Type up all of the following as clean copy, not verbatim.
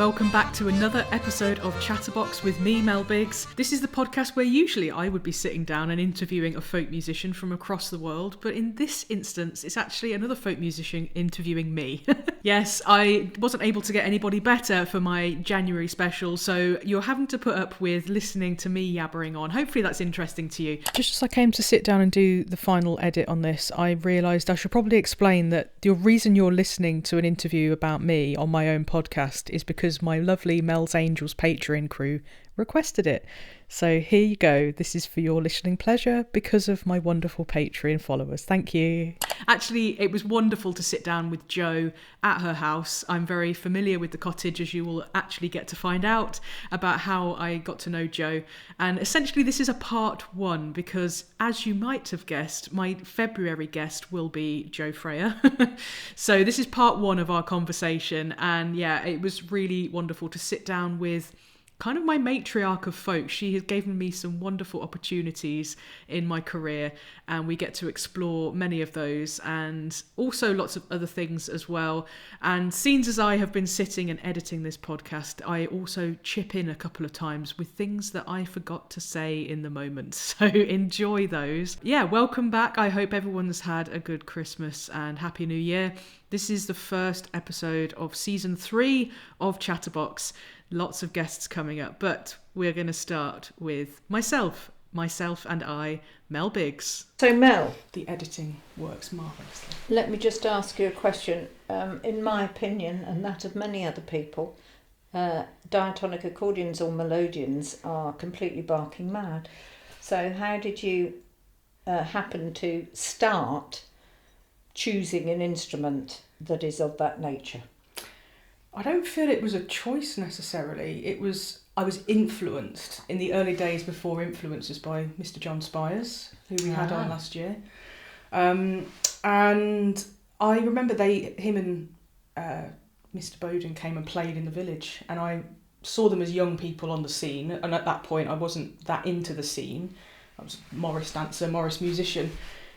welcome back to another episode of Chatterbox with me, Mel Biggs. This is the podcast where usually I would be sitting down and interviewing a folk musician from across the world, but in this instance, it's actually another folk musician interviewing me. Yes, I wasn't able to get anybody better for my January special, so you're having to put up with listening to me yabbering on. Hopefully that's interesting to you. Just as I came to sit down and do the final edit on this, I realised I should probably explain that the reason you're listening to an interview about me on my own podcast is because my lovely Mel's Angels Patreon crew requested it. So here you go. This is for your listening pleasure because of my wonderful Patreon followers. Thank you. Actually, it was wonderful to sit down with Jo at her house. I'm very familiar with the cottage, as you will actually get to find out about how I got to know Jo. And essentially this is a part one because, as you might have guessed, my February guest will be Jo Freya. So this is part one of our conversation. And yeah, it was really wonderful to sit down with kind of my matriarch of folk. She has given me some wonderful opportunities in my career, and we get to explore many of those and also lots of other things as well. And seeing as I have been sitting and editing this podcast, I also chip in a couple of times with things that I forgot to say in the moment. So enjoy those. Yeah, welcome back. I hope everyone's had a good Christmas and Happy New Year. This is the first episode of season 3 of Chatterbox. Lots of guests coming up, but we're going to start with myself and I, Mel Biggs. So Mel, the editing works marvellously. Let me just ask you a question. In my opinion, and that of many other people, diatonic accordions or Melodeons are completely barking mad. So how did you happen to start choosing an instrument that is of that nature? I don't feel it was a choice necessarily. I was influenced in the early days before influences by Mr. John Spires, who we had on last year. And I remember him and Mr. Bowden came and played in the village, and I saw them as young people on the scene. And at that point, I wasn't that into the scene. I was a Morris dancer, Morris musician.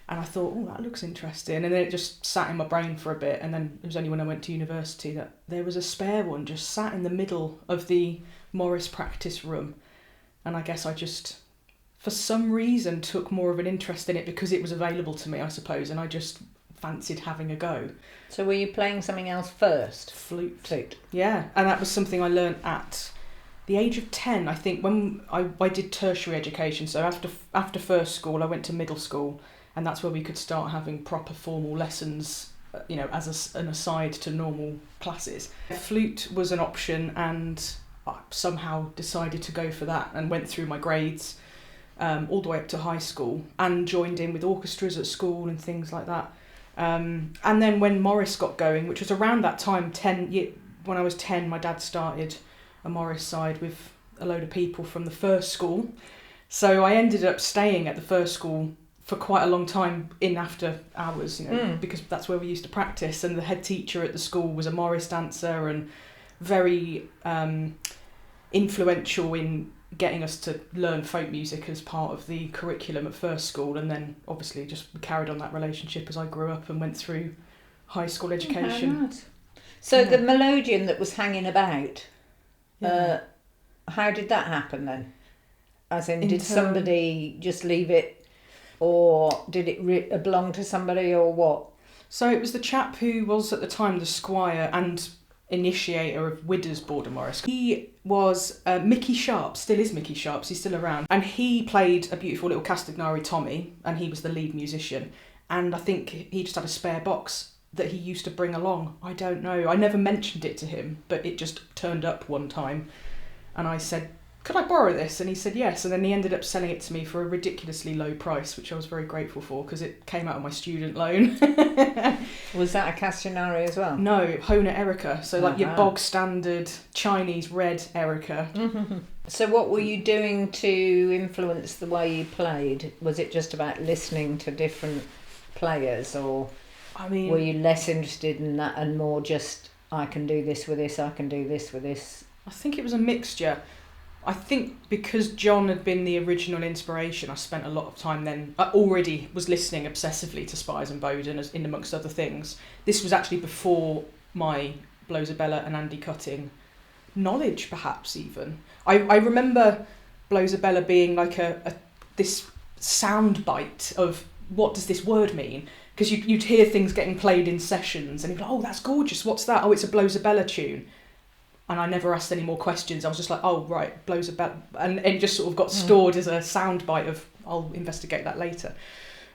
And I thought, oh, that looks interesting. And then it just sat in my brain for a bit. And then it was only when I went to university that there was a spare one just sat in the middle of the Morris practice room. And I guess I just, for some reason, took more of an interest in it because it was available to me, I suppose. And I just fancied having a go. So were you playing something else first? Flute. Yeah. And that was something I learnt at the age of 10, I think, when I did tertiary education. So after first school, I went to middle school. And that's where we could start having proper formal lessons, as an aside to normal classes. Flute was an option, and I somehow decided to go for that and went through my grades all the way up to high school and joined in with orchestras at school and things like that. And then when Morris got going, which was around that time, when I was 10, my dad started a Morris side with a load of people from the first school. So I ended up staying at the first school for quite a long time in after hours, because that's where we used to practice. And the head teacher at the school was a Morris dancer and very influential in getting us to learn folk music as part of the curriculum at first school. And then obviously just carried on that relationship as I grew up and went through high school education. Oh, nice. So the Melodeon that was hanging about, how did that happen then? As in, did somebody just leave it? Or did it belong to somebody, or what? So it was the chap who was at the time the squire and initiator of Widder's Border Morris. He was Mickey Sharp, still is Mickey Sharp, he's still around. And he played a beautiful little Castagnari Tommy, and he was the lead musician. And I think he just had a spare box that he used to bring along. I don't know. I never mentioned it to him, but it just turned up one time. And I said, could I borrow this? And he said yes, and then he ended up selling it to me for a ridiculously low price, which I was very grateful for because it came out of my student loan. Was that a Castagnari as well? No, Hona Erica, so like your bog standard Chinese red Erica. Mm-hmm. So what were you doing to influence the way you played? Was it just about listening to different players, or were you less interested in that and more just, I can do this with this, I can do this with this? I think it was a mixture. I think because John had been the original inspiration, I spent a lot of time then. I already was listening obsessively to Spires and Bowden, as in amongst other things. This was actually before my Blowsabella and Andy Cutting knowledge, perhaps even. I remember Blowsabella being like this sound bite of what does this word mean? Because you'd hear things getting played in sessions and you'd be like, oh, that's gorgeous, what's that? Oh, it's a Blowsabella tune. And I never asked any more questions. I was just like, oh, right, Blowsabella. And it just sort of got stored as a sound bite of, I'll investigate that later.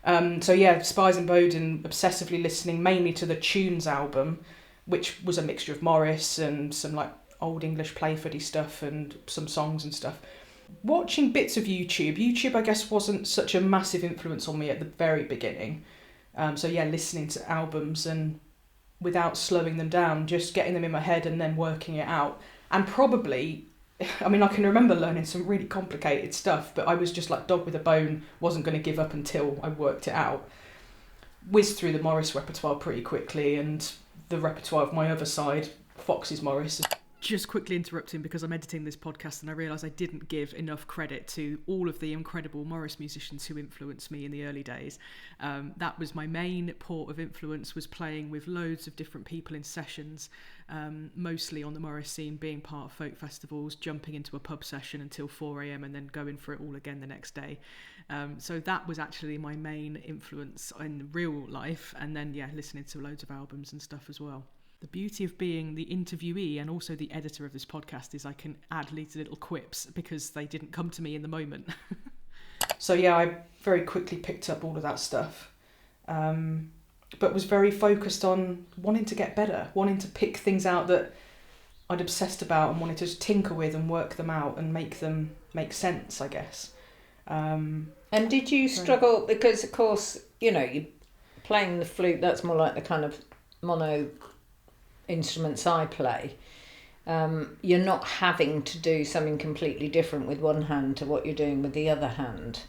So yeah, Spies and Bowden, obsessively listening mainly to the Tunes album, which was a mixture of Morris and some like old English Playfordy stuff and some songs and stuff. Watching bits of YouTube. YouTube, I guess, wasn't such a massive influence on me at the very beginning. So yeah, listening to albums and without slowing them down, just getting them in my head and then working it out. And probably, I mean, I can remember learning some really complicated stuff, but I was just like dog with a bone, wasn't going to give up until I worked it out. Whizzed through the Morris repertoire pretty quickly, and the repertoire of my other side, Fox's Morris. Just quickly interrupting because I'm editing this podcast and I realise I didn't give enough credit to all of the incredible Morris musicians who influenced me in the early days. That was my main port of influence, was playing with loads of different people in sessions, mostly on the Morris scene, being part of folk festivals, jumping into a pub session until 4 a.m. and then going for it all again the next day. So that was actually my main influence in real life, and then yeah, listening to loads of albums and stuff as well. The beauty of being the interviewee and also the editor of this podcast is I can add little quips because they didn't come to me in the moment. So yeah, I very quickly picked up all of that stuff, but was very focused on wanting to get better, wanting to pick things out that I'd obsessed about and wanted to just tinker with and work them out and make them make sense, I guess. And did you struggle, because of course, you know, you playing the flute, that's more like the kind of mono instruments I play. You're not having to do something completely different with one hand to what you're doing with the other hand,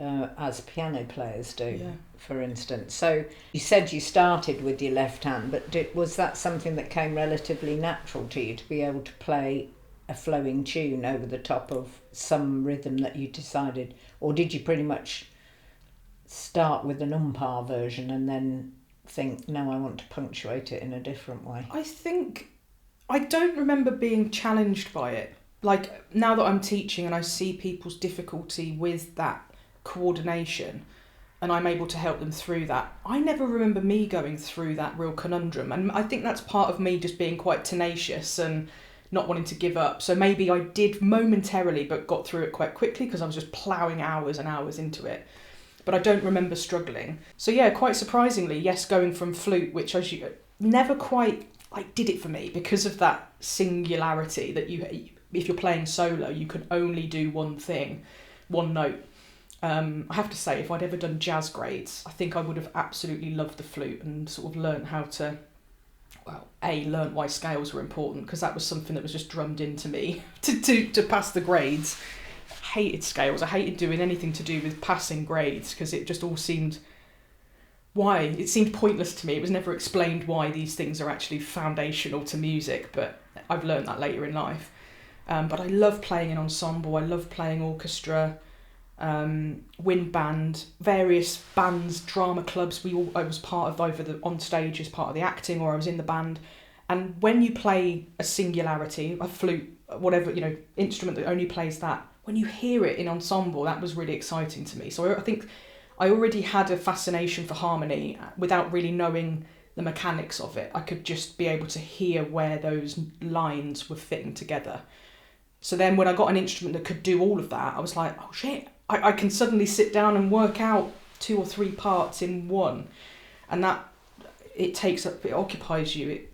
as piano players do, for instance. So you said you started with your left hand, but was that something that came relatively natural to you, to be able to play a flowing tune over the top of some rhythm that you decided, or did you pretty much start with an umpire version and then think, no, I want to punctuate it in a different way? I think I don't remember being challenged by it. Like, now that I'm teaching and I see people's difficulty with that coordination and I'm able to help them through that, I never remember me going through that real conundrum. And I think that's part of me just being quite tenacious and not wanting to give up. So maybe I did momentarily, but got through it quite quickly because I was just ploughing hours and hours into it. But I don't remember struggling. So yeah, quite surprisingly, yes, going from flute, which I never quite did it for me because of that singularity that if you're playing solo, you can only do one thing, one note. I have to say, if I'd ever done jazz grades, I think I would have absolutely loved the flute and sort of learnt how to, learnt why scales were important, because that was something that was just drummed into me to pass the grades. Hated scales. I hated doing anything to do with passing grades because it just all seemed pointless to me. It was never explained why these things are actually foundational to music, but I've learned that later in life. But I love playing in ensemble. I love playing orchestra, wind band, various bands, drama clubs. I was part of either on stage as part of the acting or I was in the band. And when you play a singularity, a flute, whatever, instrument that only plays that, when you hear it in ensemble, that was really exciting to me. So I think I already had a fascination for harmony without really knowing the mechanics of it. I could just be able to hear where those lines were fitting together. So then when I got an instrument that could do all of that, I was like, oh shit, I can suddenly sit down and work out 2 or 3 parts in one. And that, it occupies you.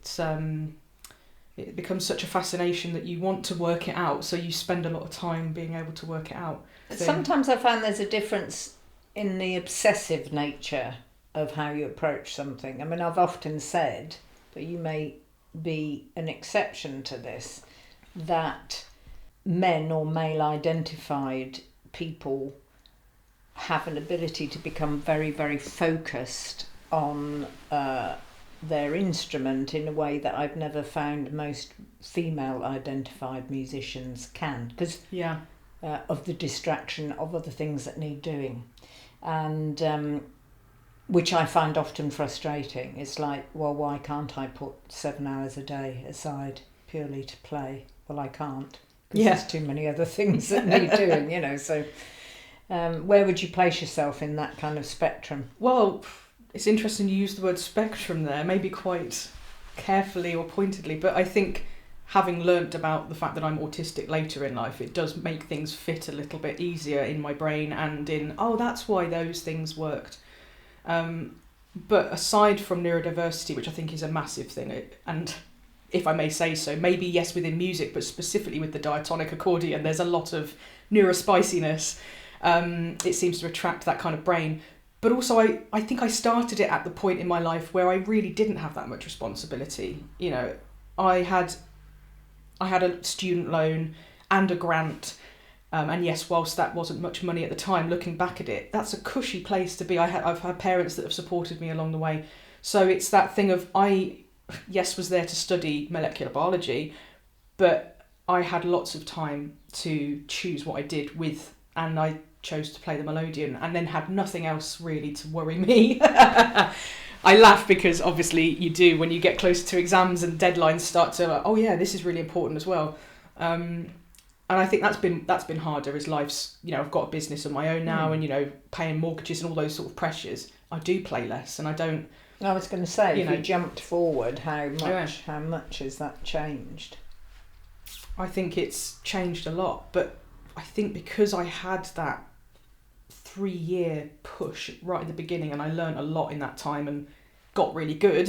It becomes such a fascination that you want to work it out, so you spend a lot of time being able to work it out. Sometimes I find there's a difference in the obsessive nature of how you approach something. I mean, I've often said, but you may be an exception to this, that men or male-identified people have an ability to become very, very focused on their instrument in a way that I've never found most female-identified musicians can, because of the distraction of other things that need doing, and which I find often frustrating. It's like, well, why can't I put 7 hours a day aside purely to play. Well, I can't, because there's too many other things that need doing, you know. So where would you place yourself in that kind of spectrum? Well, it's interesting you use the word spectrum there, maybe quite carefully or pointedly, but I think having learnt about the fact that I'm autistic later in life, it does make things fit a little bit easier in my brain and in, that's why those things worked. But aside from neurodiversity, which I think is a massive thing, and if I may say so, maybe yes within music, but specifically with the diatonic accordion, there's a lot of neurospiciness. It seems to attract that kind of brain. But also I think I started it at the point in my life where I really didn't have that much responsibility. You know, I had a student loan and a grant. And yes, whilst that wasn't much money at the time, looking back at it, that's a cushy place to be. I've had parents that have supported me along the way. So it's that thing of was there to study molecular biology, but I had lots of time to choose what I did with, and I chose to play the Melodeon and then had nothing else really to worry me. I laugh because obviously you do when you get closer to exams and deadlines start to, this is really important as well. And I think that's been harder as life's, I've got a business of my own now and, paying mortgages and all those sort of pressures. I do play less and I don't. I was going to say, if you jumped forward, how much has that changed? I think it's changed a lot, but I think because I had that 3-year push right at the beginning and I learned a lot in that time and got really good,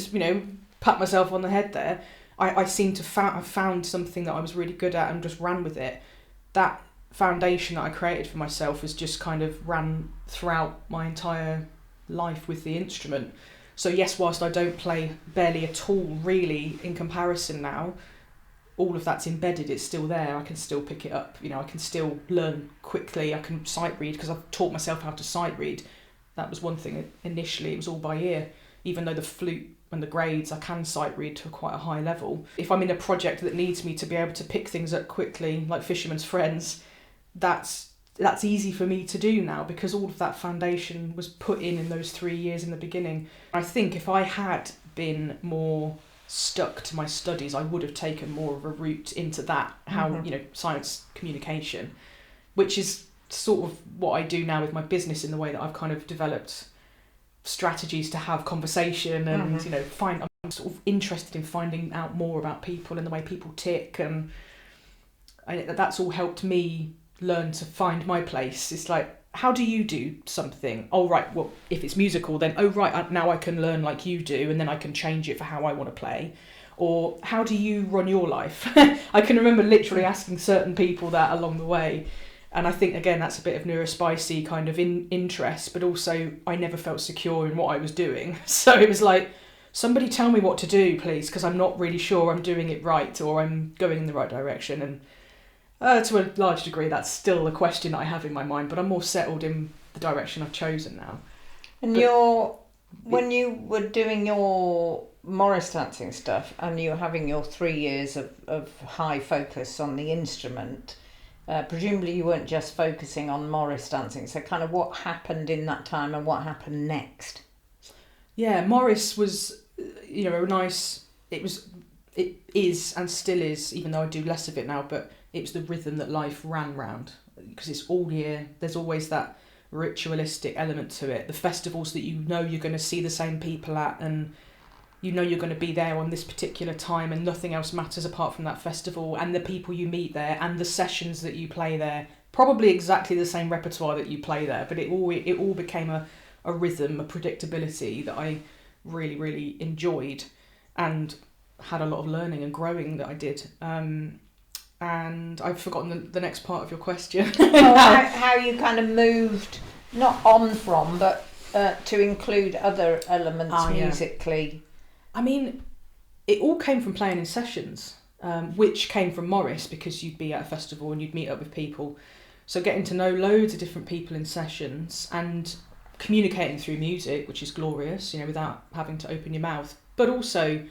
pat myself on the head there, I seem to have found something that I was really good at and just ran with it. That foundation that I created for myself has just kind of ran throughout my entire life with the instrument. So yes, whilst I don't play barely at all really in comparison now, all of that's embedded, it's still there, I can still pick it up, I can still learn quickly, I can sight read because I've taught myself how to sight read. That was one thing initially, it was all by ear, even though the flute and the grades I can sight read to quite a high level. If I'm in a project that needs me to be able to pick things up quickly, like Fisherman's Friends, that's easy for me to do now because all of that foundation was put in those 3 years in the beginning. I think if I had been more stuck to my studies, I would have taken more of a route into that, science communication, which is sort of what I do now with my business in the way that I've kind of developed strategies to have conversation and, I'm sort of interested in finding out more about people and the way people tick, and that's all helped me learn to find my place. It's like, how do you do something? Oh, right, well, if it's musical, then, now I can learn like you do, and then I can change it for how I want to play. Or how do you run your life? I can remember literally asking certain people that along the way. And I think, again, that's a bit of neurospicy kind of interest, but also I never felt secure in what I was doing. So it was like, somebody tell me what to do, please, because I'm not really sure I'm doing it right or I'm going in the right direction. And to a large degree, that's still a question that I have in my mind, but I'm more settled in the direction I've chosen now. And when you were doing your Morris dancing stuff and you were having your 3 years of high focus on the instrument, presumably you weren't just focusing on Morris dancing. So kind of what happened in that time and what happened next? Yeah, Morris was, a nice, it is and still is, even though I do less of it now, but it was the rhythm that life ran round because it's all year. There's always that ritualistic element to it. The festivals that you're going to see the same people at, and you're going to be there on this particular time and nothing else matters apart from that festival and the people you meet there and the sessions that you play there. Probably exactly the same repertoire that you play there, but it all became a rhythm, a predictability that I really, really enjoyed and had a lot of learning and growing that I did. And I've forgotten the next part of your question. How you kind of moved, not on from, but to include other elements musically. Yeah. I mean, it all came from playing in sessions, which came from Morris because you'd be at a festival and you'd meet up with people. So getting to know loads of different people in sessions and communicating through music, which is glorious, without having to open your mouth, but also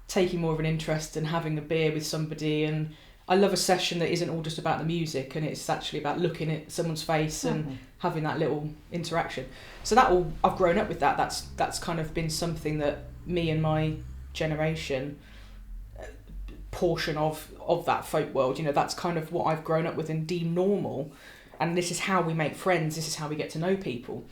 taking more of an interest and having a beer with somebody. And I love a session that isn't all just about the music and it's actually about looking at someone's face and having that little interaction. So I've grown up with that. That's kind of been something that me and my generation portion of that folk world. You know, that's kind of what I've grown up with and deemed normal, and this is how we make friends, this is how we get to know people.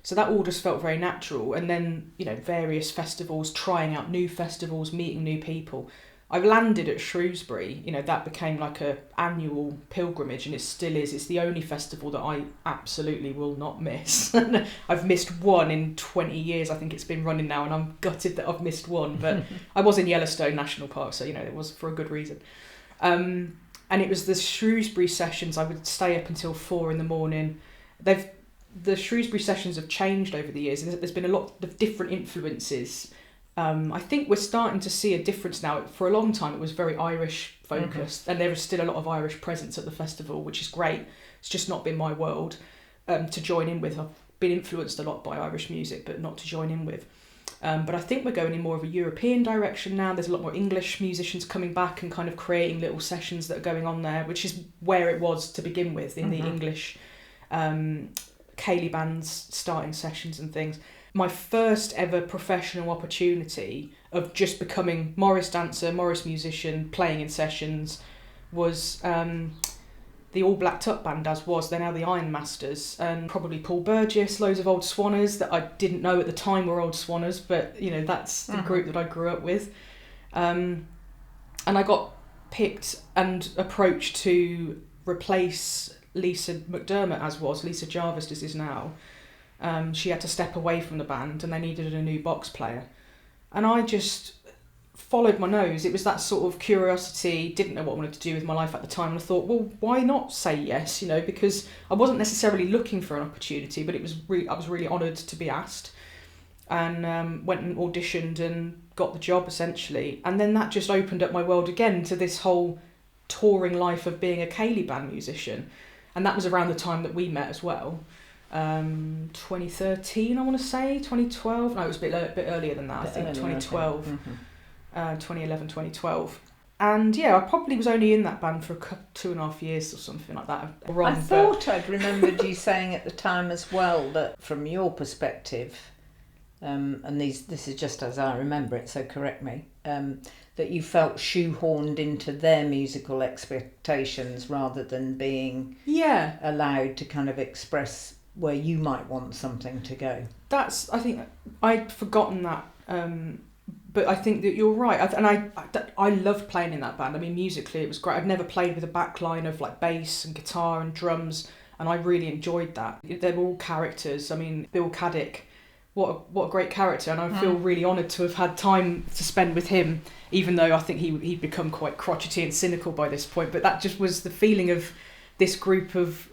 So that all just felt very natural. And then, you know, various festivals, trying out new festivals, meeting new people. I've landed at Shrewsbury, you know, that became like a annual pilgrimage, and it still is. It's the only festival that I absolutely will not miss. I've missed one in 20 years, I think it's been running now, and I'm gutted that I've missed one. But I was in Yellowstone National Park, so, you know, it was for a good reason. And it was the Shrewsbury sessions. I would stay up until 4 a.m. The Shrewsbury sessions have changed over the years. There's been a lot of different influences. I think we're starting to see a difference now. For a long time, it was very Irish focused, and there is still a lot of Irish presence at the festival, which is great. It's just not been my world to join in with. I've been influenced a lot by Irish music, but not to join in with. But I think we're going in more of a European direction now. There's a lot more English musicians coming back and kind of creating little sessions that are going on there, which is where it was to begin with, in the English ceilidh bands starting sessions and things. My first ever professional opportunity of just becoming Morris dancer, Morris musician, playing in sessions was the All Black Tuck Band, as was. They're now the Iron Masters, and probably Paul Burgess, loads of old Swanners that I didn't know at the time were old Swanners, but, you know, that's the group that I grew up with. And I got picked and approached to replace Lisa McDermott, as was. Lisa Jarvis is now. She had to step away from the band and they needed a new box player. And I just followed my nose. It was that sort of curiosity, didn't know what I wanted to do with my life at the time. And I thought, well, why not say yes? You know, because I wasn't necessarily looking for an opportunity, but I was really honoured to be asked. And went and auditioned and got the job, essentially. And then that just opened up my world again to this whole touring life of being a ceilidh band musician. And that was around the time that we met as well. 2013, I want to say, 2012. No, it was a bit earlier than that. I think 2012, 2011, 2012. And yeah, I probably was only in that band for 2.5 years or something like that. I thought I'd remembered you saying at the time as well that from your perspective, and this is just as I remember it, so correct me, that you felt shoehorned into their musical expectations rather than being allowed to kind of express where you might want something to go. I think I'd forgotten that, but I think that you're right. I loved playing in that band. I mean, musically it was great. I'd never played with a backline of like bass and guitar and drums, and I really enjoyed that. They were all characters. I mean, Bill Caddick, what a great character, and I feel really honoured to have had time to spend with him, even though I think he'd become quite crotchety and cynical by this point. But that just was the feeling of this group of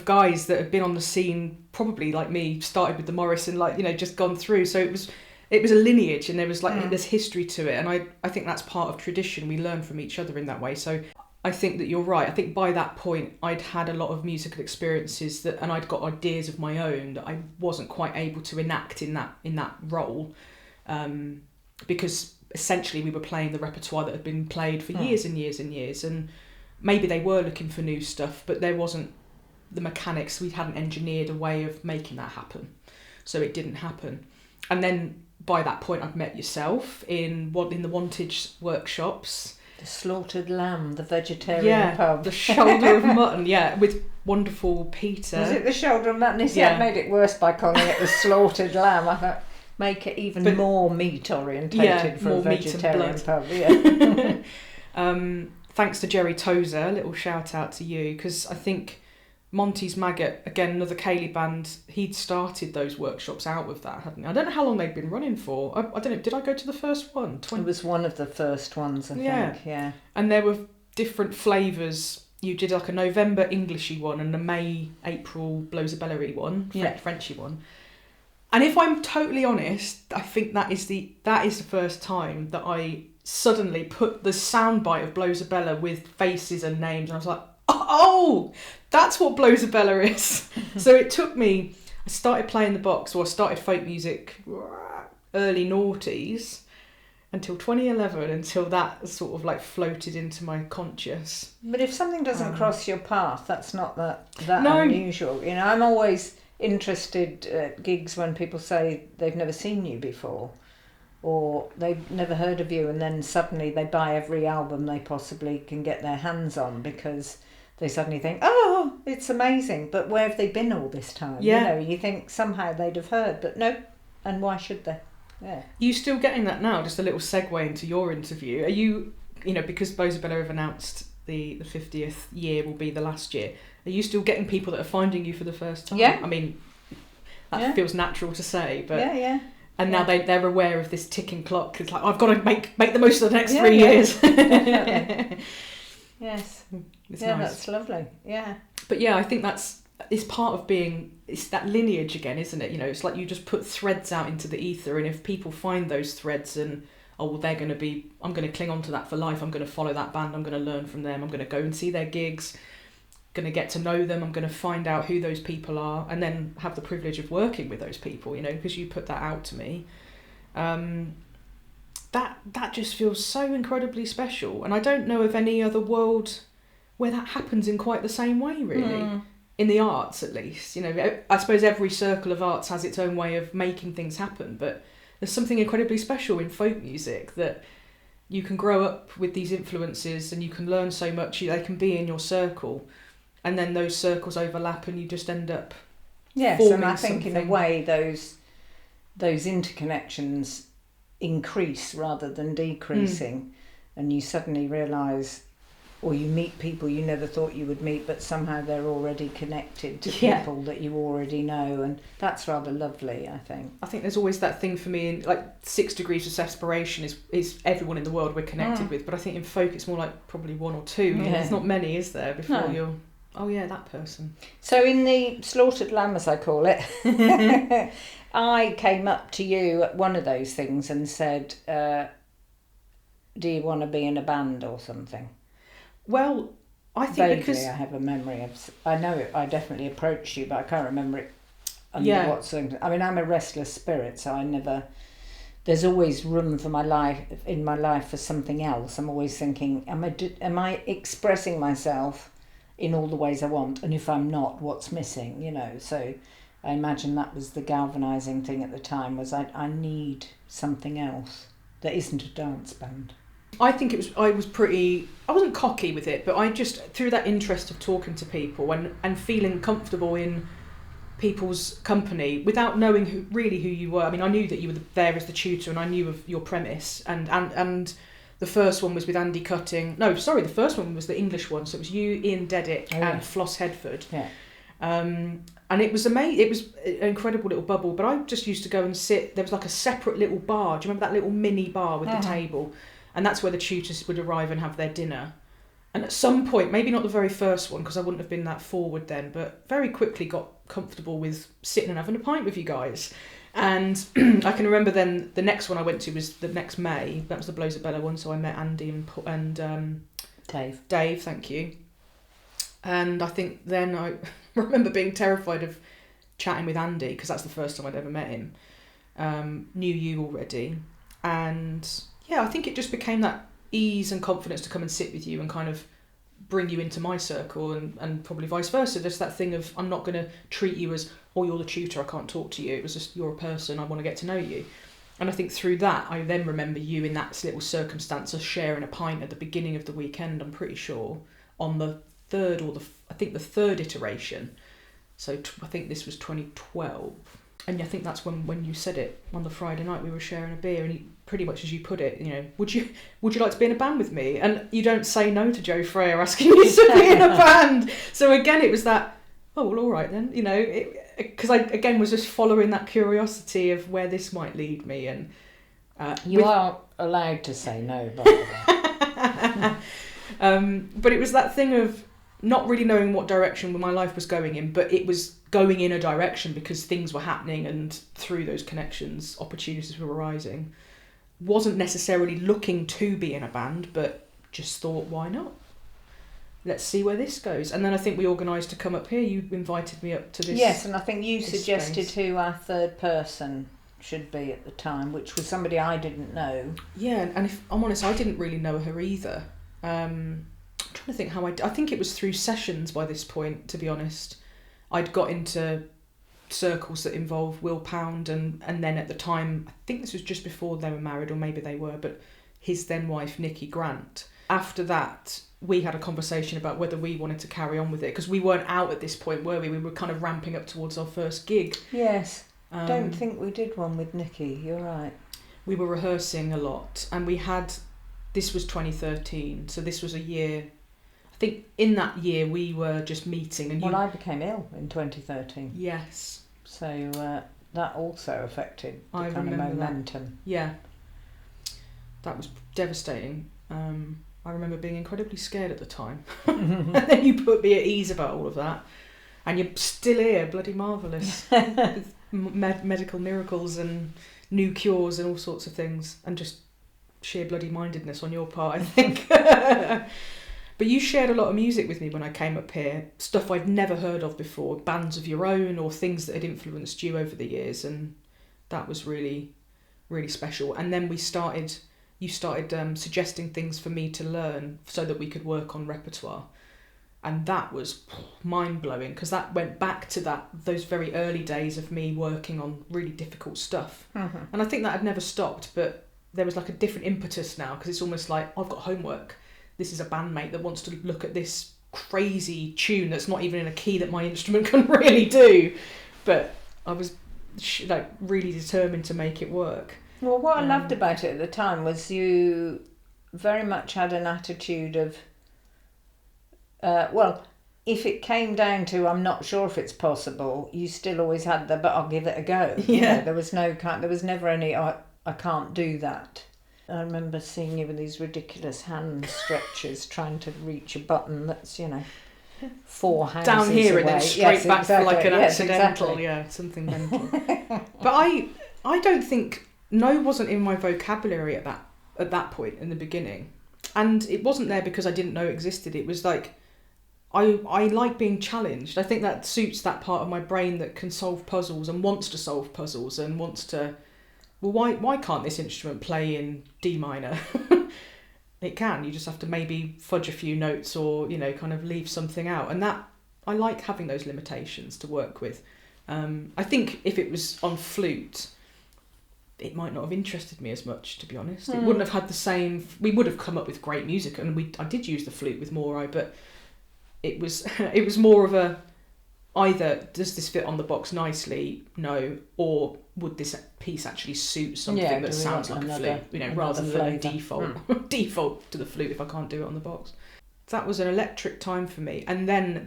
guys that had been on the scene, probably like me, started with the Morris and, like, you know, just gone through. So it was a lineage, and there was like there's history to it, and I think that's part of tradition. We learn from each other in that way. So I think that you're right. I think by that point I'd had a lot of musical experiences and I'd got ideas of my own that I wasn't quite able to enact in that role, because essentially we were playing the repertoire that had been played for years and years and years, and maybe they were looking for new stuff, but there wasn't the mechanics. We hadn't engineered a way of making that happen, so it didn't happen. And then by that point I'd met yourself in the Wantage workshops. The slaughtered lamb, the vegetarian pub. The shoulder of mutton, with wonderful Peter. Was it the shoulder of mutton? I made it worse by calling it the slaughtered lamb. I thought, make it even more meat orientated for a vegetarian pub. Thanks to Jerry Tozer, a little shout out to you, because I think Monty's Maggot, again, another ceilidh band, he'd started those workshops out with that, hadn't he? I don't know how long they'd been running for. I don't know, did I go to the first one? It was one of the first ones, I think, yeah. And there were different flavours. You did like a November Englishy one and a May, April Blows a Bellery one, Frenchy one. And if I'm totally honest, I think that is the first time that I suddenly put the soundbite of Blows a Bella with faces and names, and I was like, oh, that's what Blows a Bella is. So it took me, I started playing the box, or I started folk music early noughties, until 2011, until that sort of like floated into my conscious. But if something doesn't cross your path, that's not that unusual. You know, I'm always interested at gigs when people say they've never seen you before. or they've never heard of you, and then suddenly they buy every album they possibly can get their hands on because they suddenly think, oh, it's amazing. But where have they been all this time? Yeah. You think somehow they'd have heard, but no. And why should they? Yeah. Are you still getting that now? Just a little segue into your interview. Are you, because Bozabella have announced the 50th year will be the last year, are you still getting people that are finding you for the first time? Yeah. I mean, that feels natural to say, but... Yeah. And now they're aware of this ticking clock. It's like, I've got to make the most of the next 3 Yeah. years. Yes. It's nice. nice. That's lovely. Yeah. But yeah, I think it's part of it's that lineage again, isn't it? It's like you just put threads out into the ether, and if people find those threads and, I'm going to cling on to that for life, I'm going to follow that band, I'm going to learn from them, I'm going to go and see their gigs, going to get to know them, I'm going to find out who those people are, and then have the privilege of working with those people, because you put that out to me. That just feels so incredibly special, and I don't know of any other world where that happens in quite the same way, really. In the arts, at least. I suppose every circle of arts has its own way of making things happen, but there's something incredibly special in folk music that you can grow up with these influences and you can learn so much. They can be in your circle, and then those circles overlap and you just end up forming and I think something. in a way those interconnections increase rather than decreasing, and you suddenly realise, or you meet people you never thought you would meet, but somehow they're already connected to people that you already know, and that's rather lovely, I think. I think there's always that thing for me in 6 degrees of separation is everyone in the world we're connected with, but I think in folk it's more like probably 1 or 2. There's not many, is there, before you're, oh yeah, that person. So in the slaughtered lamb, as I call it, I came up to you at one of those things and said, do you want to be in a band or something? Well, I think vaguely, because I have a memory of. I know it. I definitely approached you, but I can't remember it. What circumstance. I mean, I'm a restless spirit, so I never. There's always room for my life for something else. I'm always thinking, am I expressing myself in all the ways I want? And if I'm not, what's missing? So I imagine that was the galvanising thing at the time. Was I need something else that isn't a dance band. I think I wasn't cocky with it, but I just, through that interest of talking to people and feeling comfortable in people's company without knowing who you were. I mean, I knew that you were there as the tutor, and I knew of your premise, and the first one was with Andy Cutting. No, sorry, the first one was the English one, so it was you, Ian Deddick, and Floss Headford. Yeah. And it was amazing. It was an incredible little bubble, but I just used to go and sit. There was like a separate little bar. Do you remember that little mini bar with the table? And that's where the tutors would arrive and have their dinner. And at some point, maybe not the very first one, because I wouldn't have been that forward then, but very quickly got comfortable with sitting and having a pint with you guys. And I can remember then the next one I went to was the next May. That was the Bozabella one, so I met Andy and Dave, thank you. And I think then I remember being terrified of chatting with Andy, because that's the first time I'd ever met him. Knew you already. And yeah, I think it just became that ease and confidence to come and sit with you and kind of bring you into my circle, and probably vice versa. There's that thing of, I'm not going to treat you as, oh, you're the tutor, I can't talk to you. It was just, you're a person, I want to get to know you. And I think through that, I then remember you in that little circumstance of sharing a pint at the beginning of the weekend, I'm pretty sure, on the third iteration. So I think this was 2012. And I think that's when you said it on the Friday night, we were sharing a beer, and pretty much as you put it, would you like to be in a band with me? And you don't say no to Joe Freya asking you to be in a band. So again, it was that, oh, well, all right then, because I, again, was just following that curiosity of where this might lead me. And you are allowed to say no, by the way. But it was that thing of not really knowing what direction my life was going in, but it was going in a direction because things were happening, and through those connections, opportunities were arising. Wasn't necessarily looking to be in a band, but just thought, why not? Let's see where this goes. And then I think we organised to come up here. You invited me up to this. Yes, and I think you suggested space. Who our third person should be at the time, which was somebody I didn't know. Yeah, and if I'm honest, I didn't really know her either. I'm trying to think how I think it was through sessions by this point, to be honest. I'd got into circles that involve Will Pound and then at the time, I think this was just before they were married, or maybe they were, but his then wife Nikki Grant. After that, we had a conversation about whether we wanted to carry on with it, because we weren't out at this point, were we? We were kind of ramping up towards our first gig. Yes. Don't think we did one with Nikki, you're right. We were rehearsing a lot, and this was 2013, so this was a year. I think in that year we were just meeting. And I became ill in 2013. Yes. So that also affected the kind of momentum. That. Yeah. That was devastating. I remember being incredibly scared at the time. And then you put me at ease about all of that. And you're still here, bloody marvellous. With medical miracles and new cures and all sorts of things. And just sheer bloody mindedness on your part, I think. But you shared a lot of music with me when I came up here. Stuff I'd never heard of before. Bands of your own or things that had influenced you over the years. And that was really, really special. And then you started suggesting things for me to learn so that we could work on repertoire. And that was mind-blowing, because that went back to those very early days of me working on really difficult stuff. Mm-hmm. And I think that had never stopped, but there was like a different impetus now, because it's almost like, I've got homework. This is a bandmate that wants to look at this crazy tune that's not even in a key that my instrument can really do. But I was really determined to make it work. Well, what I loved about it at the time was you very much had an attitude of, if it came down to I'm not sure if it's possible, you still always had but I'll give it a go. Yeah. There was never any I can't do that. I remember seeing you with these ridiculous hand stretches trying to reach a button that's, 4 houses down here away. And then straight back for like an accidental, exactly. Something mental. But I don't think no wasn't in my vocabulary at that point in the beginning, and it wasn't there because I didn't know it existed. It was like I like being challenged. I think that suits that part of my brain that can solve puzzles and wants to solve puzzles and wants to. Well, why can't this instrument play in D minor? It can. You just have to maybe fudge a few notes or kind of leave something out, and that I like having those limitations to work with. I think if it was on flute, it might not have interested me as much, to be honest. It wouldn't have had the same. We would have come up with great music, and I did use the flute with Moirai, but it was more of a either does this fit on the box nicely, no, or would this piece actually suit something that sounds like a flute, rather than a default to the flute if I can't do it on the box. That was an electric time for me, and then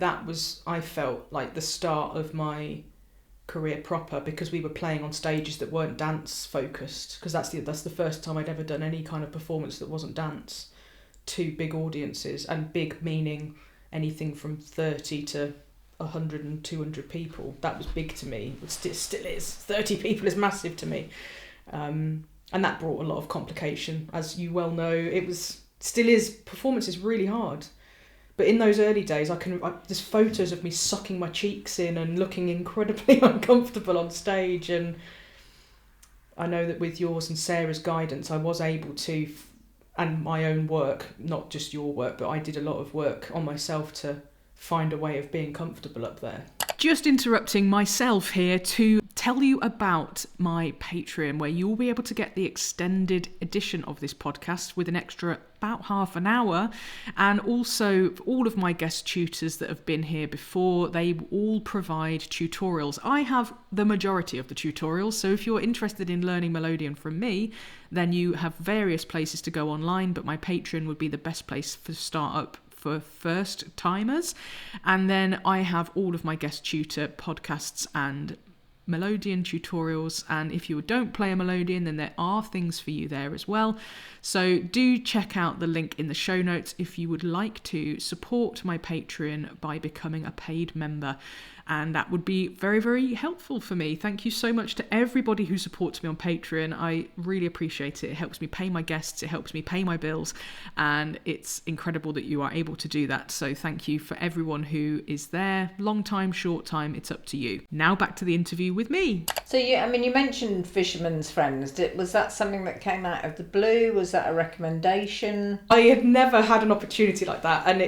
I felt like the start of my career proper, because we were playing on stages that weren't dance focused, because that's the first time I'd ever done any kind of performance that wasn't dance to big audiences, and big meaning anything from 30 to 100 and 200 people. That was big to me. It still is. 30 people is massive to me, and that brought a lot of complication, as you well know. Still is. Performance is really hard. But in those early days, there's photos of me sucking my cheeks in and looking incredibly uncomfortable on stage. And I know that with yours and Sarah's guidance, I was able to, and my own work, not just your work, but I did a lot of work on myself to find a way of being comfortable up there. Just interrupting myself here to tell you about my Patreon, where you'll be able to get the extended edition of this podcast with an extra about half an hour, and also all of my guest tutors that have been here before, they all provide tutorials. I have the majority of the tutorials, so if you're interested in learning Melodeon from me, then you have various places to go online, but my Patreon would be the best place for start up for first timers. And then I have all of my guest tutor podcasts and Melodeon tutorials, and if you don't play a Melodeon, then there are things for you there as well. So do check out the link in the show notes if you would like to support my Patreon by becoming a paid member, and that would be very, very helpful for me. Thank you so much to everybody who supports me on Patreon. I really appreciate it. It helps me pay my guests, it helps me pay my bills, and it's incredible that you are able to do that. So thank you for everyone who is there. Long time, short time, it's up to you. Now back to the interview with me. So you mentioned Fisherman's Friends. Was that something that came out of the blue? Was that a recommendation? I had never had an opportunity like that, and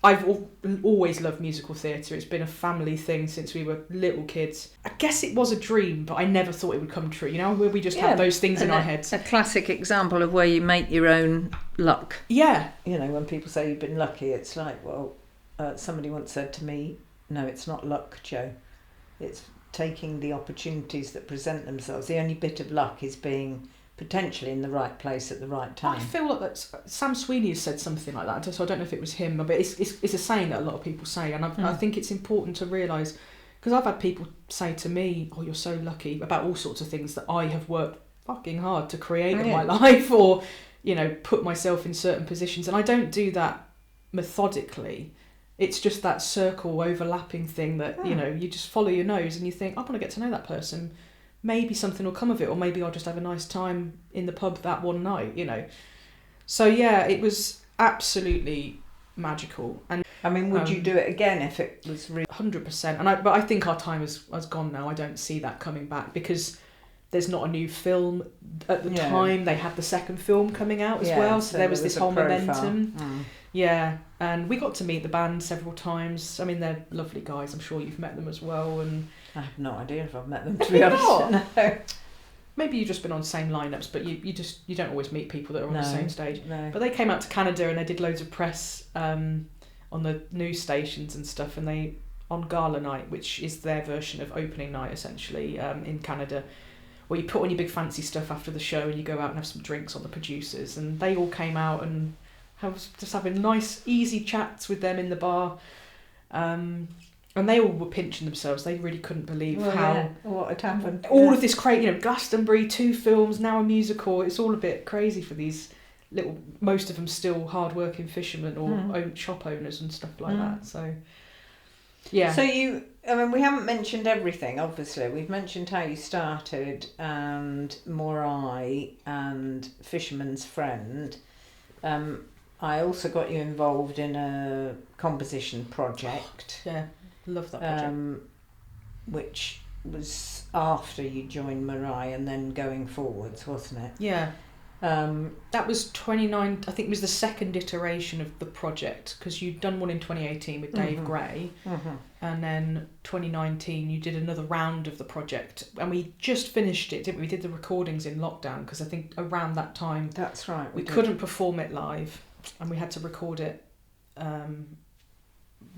I've always loved musical theatre. It's been a family thing since we were little kids. I guess it was a dream, but I never thought it would come true, where we just have those things in our heads. A classic example of where you make your own luck. Yeah. When people say you've been lucky, it's like, well, somebody once said to me, no, it's not luck, Joe. It's taking the opportunities that present themselves. The only bit of luck is being potentially in the right place at the right time. I feel like that Sam Sweeney has said something like that, so I don't know if it was him, but it's a saying that a lot of people say, and I think it's important to realise, because I've had people say to me, oh, you're so lucky, about all sorts of things that I have worked fucking hard to create in my life, or put myself in certain positions, and I don't do that methodically. It's just that circle overlapping thing that, you just follow your nose and you think, I want to get to know that person. Maybe something will come of it, or maybe I'll just have a nice time in the pub that one night, So, yeah, it was absolutely magical. And would you do it again if it was really... 100%. But I think our time has gone now. I don't see that coming back because there's not a new film at the time. They had the second film coming out as well, so there was this whole momentum. Yeah, and we got to meet the band several times. They're lovely guys. I'm sure you've met them as well. And I have no idea if I've met them, to be honest. No. Maybe you've just been on the same lineups, but you don't always meet people that are on the same stage. No. But they came out to Canada and they did loads of press on the news stations and stuff, and they on Gala Night, which is their version of opening night essentially in Canada, where you put on your big fancy stuff after the show and you go out and have some drinks on the producers, and they all came out and I was just having nice, easy chats with them in the bar. And they all were pinching themselves. They really couldn't believe what had happened. All of this crazy, Glastonbury, 2 films, now a musical. It's all a bit crazy for these little, most of them still hard-working fishermen or shop owners and stuff like that. So, yeah. So we haven't mentioned everything, obviously. We've mentioned how you started and Moirai and Fisherman's Friend. I also got you involved in a composition project. Yeah, love that project. Which was after you joined Moirai and then going forwards, wasn't it? Yeah. That was 29, I think it was the second iteration of the project, because you'd done one in 2018 with Dave Gray, and then 2019 you did another round of the project, and we just finished it, didn't we? We did the recordings in lockdown, because I think around that time that's right, we couldn't perform it live, and we had to record it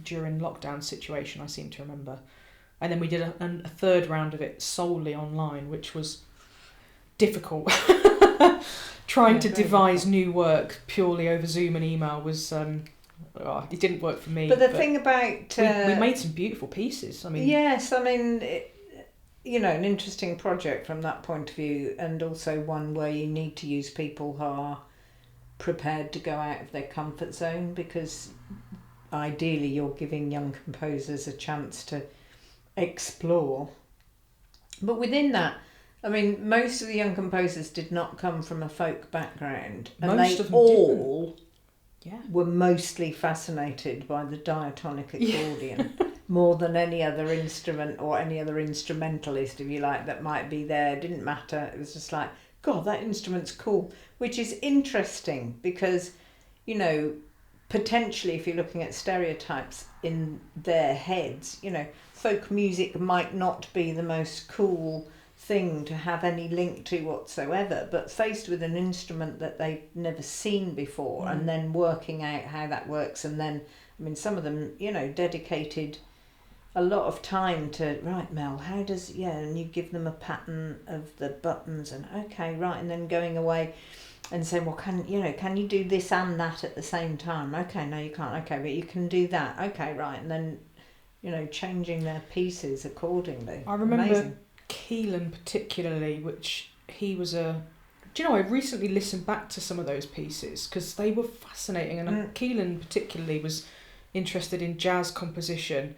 during lockdown situation, I seem to remember. And then we did a third round of it solely online, which was difficult. Trying to devise new work purely over Zoom and email was it didn't work for me. But the thing about we made some beautiful pieces. Yes, an interesting project from that point of view, and also one where you need to use people who are prepared to go out of their comfort zone, because ideally you're giving young composers a chance to explore. But within that, most of the young composers did not come from a folk background, and they all were mostly fascinated by the diatonic accordion more than any other instrument or any other instrumentalist, if you like, that might be there. It didn't matter. It was just like, God, that instrument's cool, which is interesting because, potentially if you're looking at stereotypes in their heads, folk music might not be the most cool thing to have any link to whatsoever, but faced with an instrument that they've never seen before and then working out how that works, and then some of them dedicated a lot of time to, right, Mel, how does and you give them a pattern of the buttons and and then going away and saying, well, can you do this and that at the same time? Okay, no you can't, okay, but you can do that, okay, right, and then changing their pieces accordingly. I remember Keelan particularly, which he was I recently listened back to some of those pieces because they were fascinating, and Keelan particularly was interested in jazz composition,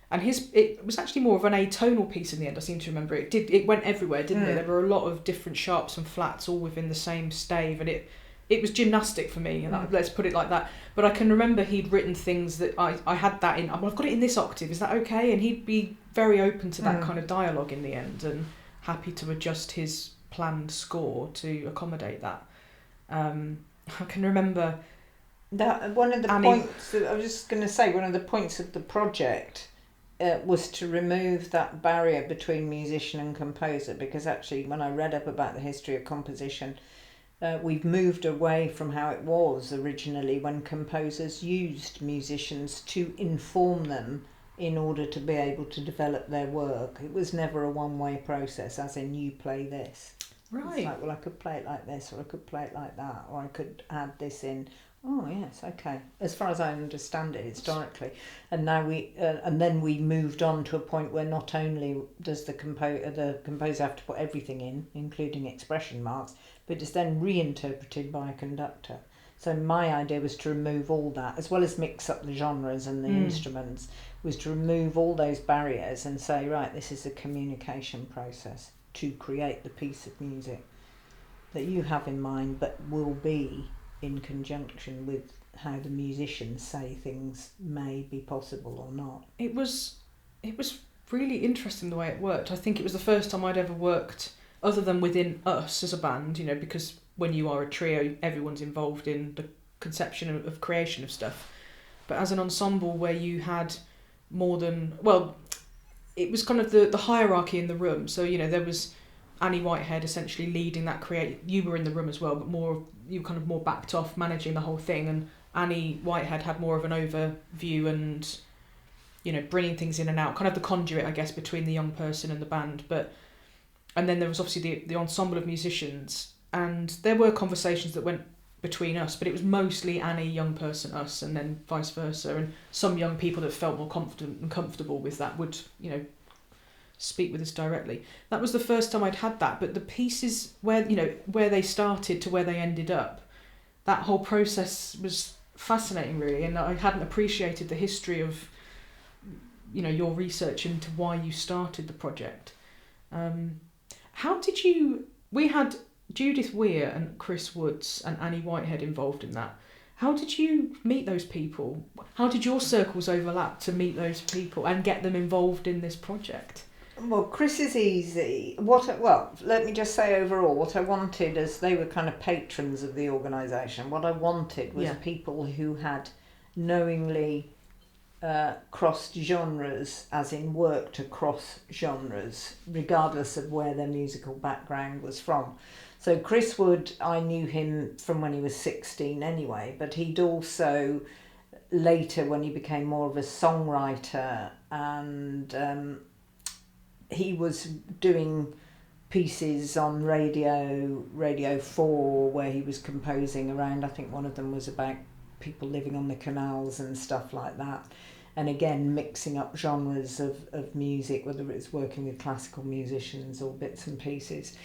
and it was actually more of an atonal piece in the end. I seem to remember it went everywhere, didn't it? There were a lot of different sharps and flats all within the same stave, and it was gymnastic for me, let's put it like that. But I can remember he'd written things that I had that in, I've got it in this octave, is that okay? And he'd be very open to that kind of dialogue in the end. And happy to adjust his planned score to accommodate that. I can remember that one of the points. I was just going to say, one of the points of the project was to remove that barrier between musician and composer, because actually, when I read up about the history of composition, we've moved away from how it was originally, when composers used musicians to inform them in order to be able to develop their work. It was never a one-way process, as in you play this. Right. It's like, well, I could play it like this, or I could play it like that, or I could add this in. Oh yes, okay. As far as I understand it historically, and now and then we moved on to a point where not only does the composer have to put everything in, including expression marks, but it's then reinterpreted by a conductor. So my idea was to remove all that, as well as mix up the genres and the instruments, was to remove all those barriers and say, right, this is a communication process to create the piece of music that you have in mind, but will be in conjunction with how the musicians say things may be possible or not. It was really interesting the way it worked. I think it was the first time I'd ever worked other than within us as a band, you know, because when you are a trio, everyone's involved in the conception of creation of stuff. But as an ensemble where you had more than, well, it was kind of the hierarchy in the room. So, you know, there was Annie Whitehead essentially leading that you were in the room as well, but you were kind of more backed off managing the whole thing, and Annie Whitehead had more of an overview and, you know, bringing things in and out, kind of the conduit, I guess, between the young person and the band. And then there was obviously the ensemble of musicians, and there were conversations that went between us, but it was mostly Annie, young person, us, and then vice versa. And some young people that felt more confident and comfortable with that would, you know, speak with us directly. That was the first time I'd had that, but the pieces where they started to where they ended up, that whole process was fascinating, really, and I hadn't appreciated the history of, you know, your research into why you started the project. We had Judith Weir and Chris Woods and Annie Whitehead involved in that. How did you meet those people? How did your circles overlap to meet those people and get them involved in this project? Well, Chris is easy. Let me just say overall, what I wanted, as they were kind of patrons of the organisation, what I wanted was people who had knowingly crossed genres, as in worked across genres, regardless of where their musical background was from. So Chris Wood, I knew him from when he was 16 anyway, but he'd also later, when he became more of a songwriter, and he was doing pieces on Radio 4, where he was composing around, I think one of them was about people living on the canals and stuff like that. And again, mixing up genres of music, whether it's working with classical musicians or bits and pieces.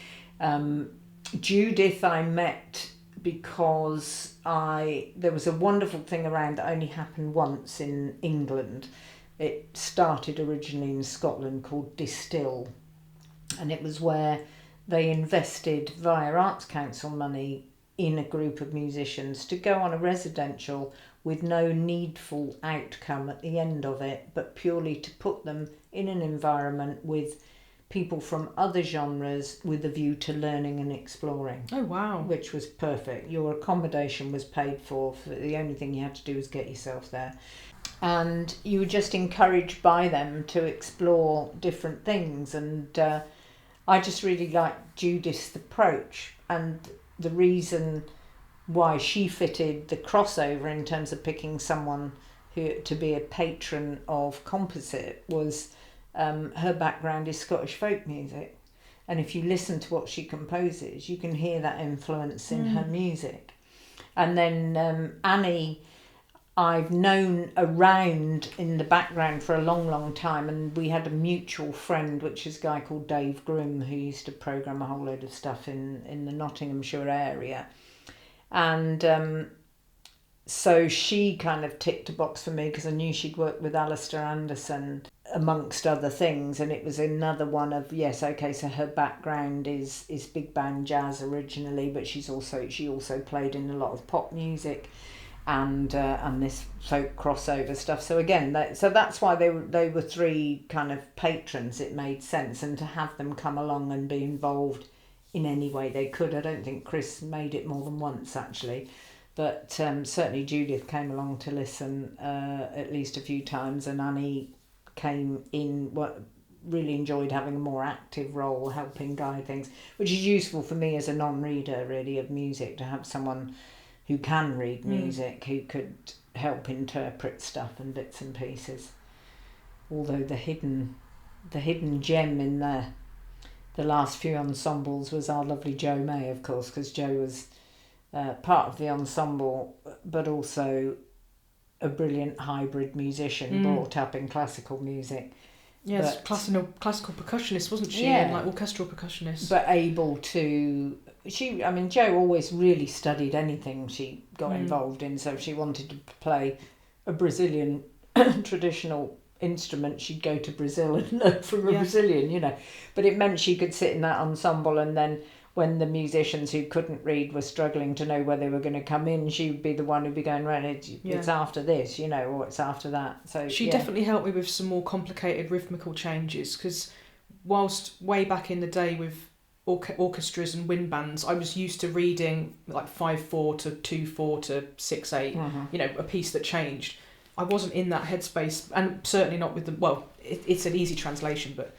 Judith I met because there was a wonderful thing around that only happened once in England. It started originally in Scotland, called Distill, and it was where they invested via Arts Council money in a group of musicians to go on a residential with no needful outcome at the end of it, but purely to put them in an environment with people from other genres with a view to learning and exploring. Oh, wow. Which was perfect. Your accommodation was paid for. The only thing you had to do was get yourself there. And you were just encouraged by them to explore different things. And I just really liked Judith's approach, and the reason why she fitted the crossover in terms of picking someone to be a patron of Komposit was her background is Scottish folk music. And if you listen to what she composes, you can hear that influence in her music. And then Annie, I've known around in the background for a long, long time, and we had a mutual friend, which is a guy called Dave Groom, who used to programme a whole load of stuff in the Nottinghamshire area. And so she kind of ticked a box for me, because I knew she'd worked with Alistair Anderson, amongst other things, and it was another one of, yes, okay, so her background is big band jazz originally, but she also played in a lot of pop music. and this folk crossover stuff. So again, that's why they were three kind of patrons. It made sense, and to have them come along and be involved in any way they could. I don't think Chris made it more than once actually, but certainly Judith came along to listen at least a few times, and Annie came in. Really enjoyed having a more active role, helping guide things, which is useful for me as a non-reader really of music, to have someone who can read music, who could help interpret stuff and bits and pieces. Although the hidden gem in the last few ensembles was our lovely Jo May, of course, because Jo was part of the ensemble, but also a brilliant hybrid musician, brought up in classical music. Yes, classical percussionist, wasn't she? Yeah. And like orchestral percussionist. But able to... Jo always really studied anything she got involved in, so if she wanted to play a Brazilian traditional instrument, she'd go to Brazil and learn from a Brazilian, But it meant she could sit in that ensemble, and then when the musicians who couldn't read were struggling to know where they were going to come in, she would be the one who'd be going, right, it's after this, or it's after that. So she definitely helped me with some more complicated rhythmical changes, because whilst way back in the day with orchestras and wind bands, I was used to reading like 5/4 to 2/4 to 6/8, a piece that changed. I wasn't in that headspace, and certainly not with it's an easy translation, but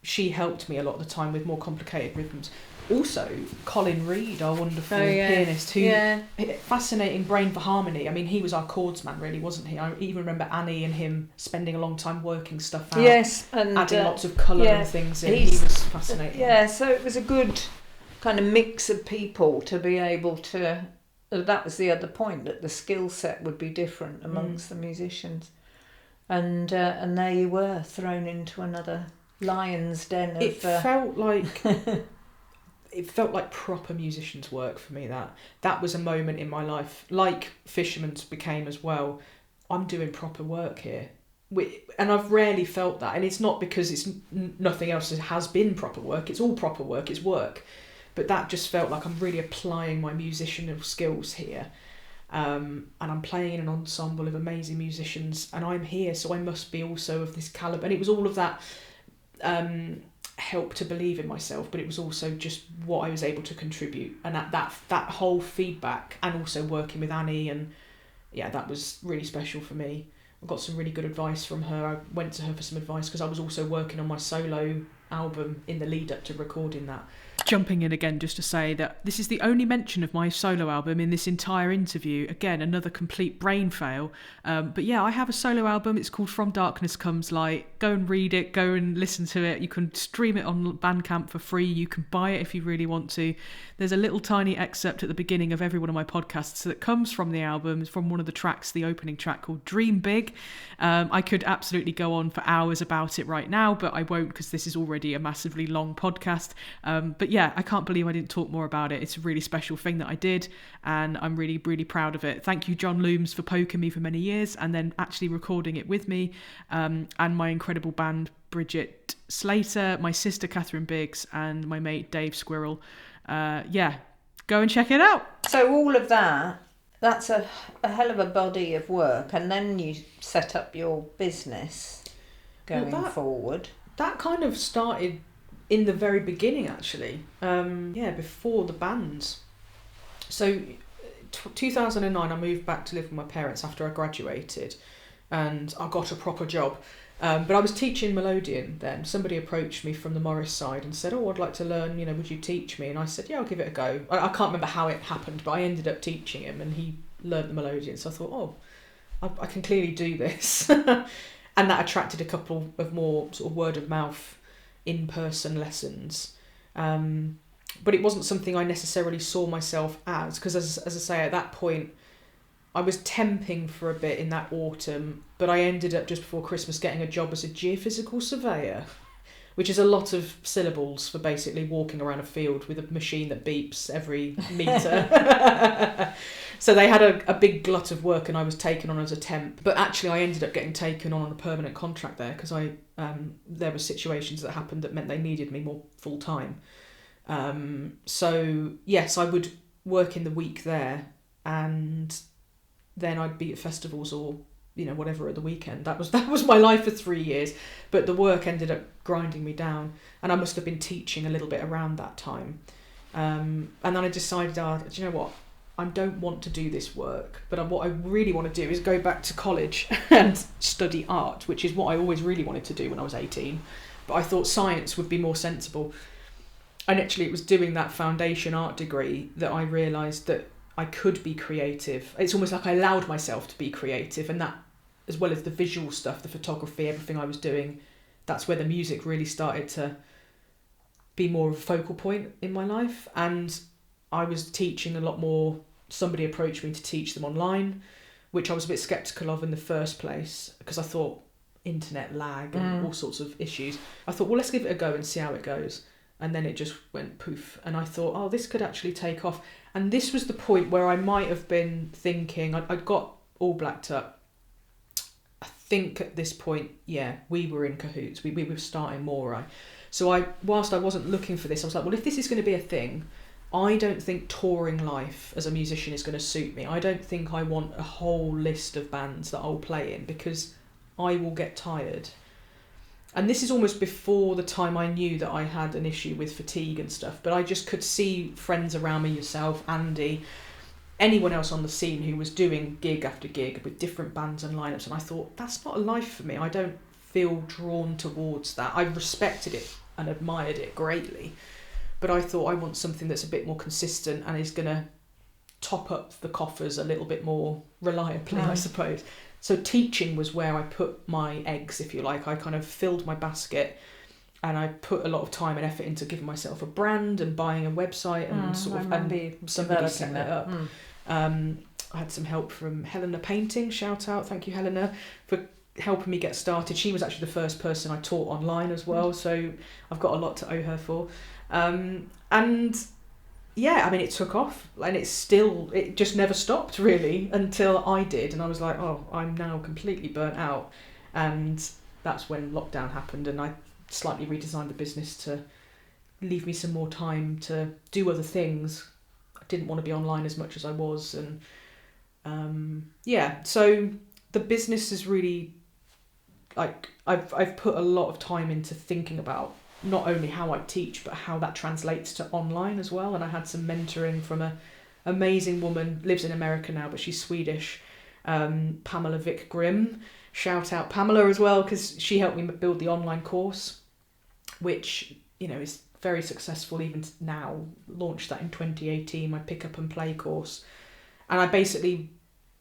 she helped me a lot of the time with more complicated rhythms. Also, Colin Reid, our wonderful pianist, who fascinating brain for harmony. I mean, he was our chords man, really, wasn't he? I even remember Annie and him spending a long time working stuff out. Yes, and adding lots of colour and things in. He was fascinating. Yeah, so it was a good kind of mix of people to be able to. That was the other point, that the skill set would be different amongst the musicians, and there you were, thrown into another lion's den of. It felt like. It felt like proper musician's work for me. That was a moment in my life, like Fisherman's became as well. I'm doing proper work here, and I've rarely felt that. And it's not because it's nothing else has been proper work. It's all proper work. It's work, but that just felt like I'm really applying my musicianal skills here, and I'm playing in an ensemble of amazing musicians, and I'm here, so I must be also of this calibre. And it was all of that. Help to believe in myself, but it was also just what I was able to contribute, and that whole feedback, and also working with Annie, and that was really special for me. I got some really good advice from her. I went to her for some advice because I was also working on my solo album in the lead up to recording that. Jumping in again just to say that this is the only mention of my solo album in this entire interview. Again, another complete brain fail. But I have a solo album. It's called From Darkness Comes Light. Go and read it. Go and listen to it. You can stream it on Bandcamp for free. You can buy it if you really want to. There's a little tiny excerpt at the beginning of every one of my podcasts that comes from the album. It's from one of the tracks, the opening track called Dream Big. I could absolutely go on for hours about it right now, but I won't, because this is already a massively long podcast. But I can't believe I didn't talk more about it. It's a really special thing that I did, and I'm really, really proud of it. Thank you, John Looms, for poking me for many years and then actually recording it with me, and my incredible band, Bridget Slater, my sister, Catherine Biggs, and my mate, Dave Squirrel. Go and check it out. So all of that's a hell of a body of work, and then you set up your business going forward. That kind of started in the very beginning, actually. Before the bands. So 2009 I moved back to live with my parents after I graduated, and I got a proper job, but I was teaching Melodeon then. Somebody approached me from the Morris side and said, I'd like to learn, would you teach me? And I said, I'll give it a go. I can't remember how it happened, but I ended up teaching him, and he learnt the Melodeon. So I thought, I can clearly do this. And that attracted a couple of more sort of word of mouth in-person lessons, but it wasn't something I necessarily saw myself as, because as I say, at that point I was temping for a bit in that autumn, but I ended up just before Christmas getting a job as a geophysical surveyor, which is a lot of syllables for basically walking around a field with a machine that beeps every metre. So they had a big glut of work, and I was taken on as a temp. But actually I ended up getting taken on a permanent contract there, because there were situations that happened that meant they needed me more full time. So yes, I would work in the week there, and then I'd be at festivals or, you know, whatever at the weekend. That was my life for 3 years. But the work ended up grinding me down, and I must have been teaching a little bit around that time. And then I decided, do you know what? I don't want to do this work, but what I really want to do is go back to college and study art, which is what I always really wanted to do when I was 18. But I thought science would be more sensible. And actually it was doing that foundation art degree that I realised that I could be creative. It's almost like I allowed myself to be creative, and that, as well as the visual stuff, the photography, everything I was doing, that's where the music really started to be more of a focal point in my life. And I was teaching a lot more. Somebody approached me to teach them online, which I was a bit sceptical of in the first place, because I thought internet lag and all sorts of issues. I thought, well, let's give it a go and see how it goes. And then it just went poof. And I thought, oh, this could actually take off. And this was the point where I might have been thinking, I'd got all blacked up. I think at this point, yeah, we were in cahoots. We were starting Moirai. So whilst I wasn't looking for this, I was like, well, if this is going to be a thing, I don't think touring life as a musician is going to suit me. I don't think I want a whole list of bands that I'll play in, because I will get tired. And this is almost before the time I knew that I had an issue with fatigue and stuff, but I just could see friends around me, yourself, Andy, anyone else on the scene who was doing gig after gig with different bands and lineups, and I thought, that's not a life for me. I don't feel drawn towards that. I respected it and admired it greatly, but I thought I want something that's a bit more consistent and is going to top up the coffers a little bit more reliably, I suppose. So teaching was where I put my eggs, if you like. I kind of filled my basket, and I put a lot of time and effort into giving myself a brand and buying a website and and somebody set it up. I had some help from Helena Painting, shout out, thank you Helena for helping me get started. She was actually the first person I taught online as well, so I've got a lot to owe her for. And yeah, I mean, it took off, and it just never stopped really until I did, and I was like, oh, I'm now completely burnt out. And that's when lockdown happened, and I slightly redesigned the business to leave me some more time to do other things. I didn't want to be online as much as I was, and so the business is really, like, I've put a lot of time into thinking about not only how I teach, but how that translates to online as well. And I had some mentoring from a amazing woman, lives in America now, but she's Swedish, Pamela Vick Grimm. Shout out Pamela as well, because she helped me build the online course, which, you know, is very successful even now. Launched that in 2018, my pick up and play course. And I basically,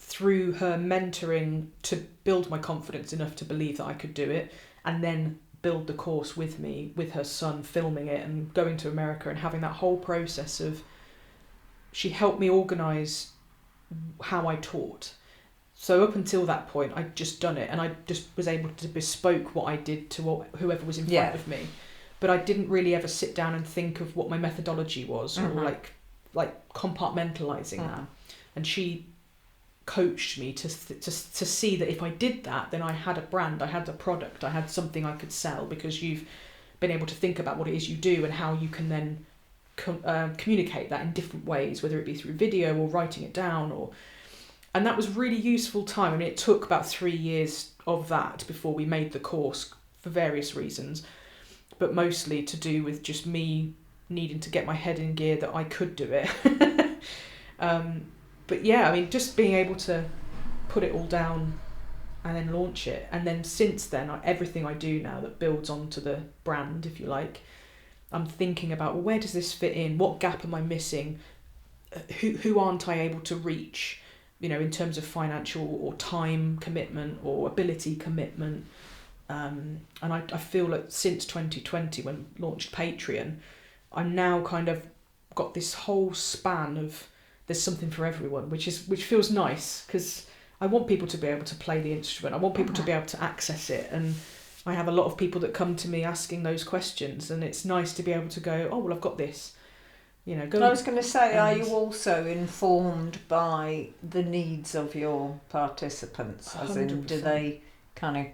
through her mentoring, to build my confidence enough to believe that I could do it, and then build the course with me, with her son, filming it and going to America and having that whole process of, she helped me organise how I taught. So up until that point, I'd just done it, and I just was able to bespoke what I did to whoever was in front of me. But I didn't really ever sit down and think of what my methodology was, or like compartmentalising that. And she coached me to see that if I did that, then I had a brand, I had a product, I had something I could sell, because you've been able to think about what it is you do and how you can then communicate that in different ways, whether it be through video or writing it down, and that was really useful time. I mean, it took about 3 years of that before we made the course for various reasons, but mostly to do with just me needing to get my head in gear that I could do it. But yeah, I mean, just being able to put it all down and then launch it. And then since then, everything I do now that builds onto the brand, if you like, I'm thinking about, well, where does this fit in? What gap am I missing? Who aren't I able to reach, you know, in terms of financial or time commitment or ability commitment? And I feel like since 2020, when I launched Patreon, I'm now kind of got this whole span of, there's something for everyone, which feels nice, because I want people to be able to play the instrument. I want people to be able to access it, and I have a lot of people that come to me asking those questions, and it's nice to be able to go, oh, well, I've got this. You know, go. I was going to say, are you also informed by the needs of your participants? As in, do they kind of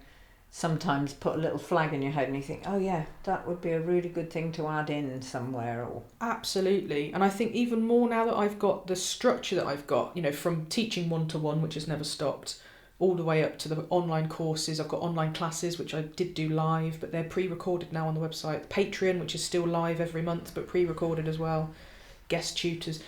sometimes put a little flag in your head and you think, oh yeah, that would be a really good thing to add in somewhere. Or Absolutely. And I think even more now that I've got the structure that I've got, from teaching one-to-one, which has never stopped, all the way up to the online courses. I've got online classes, which I did do live, but they're pre-recorded now on the website. Patreon, which is still live every month, but pre-recorded as well. Guest tutors.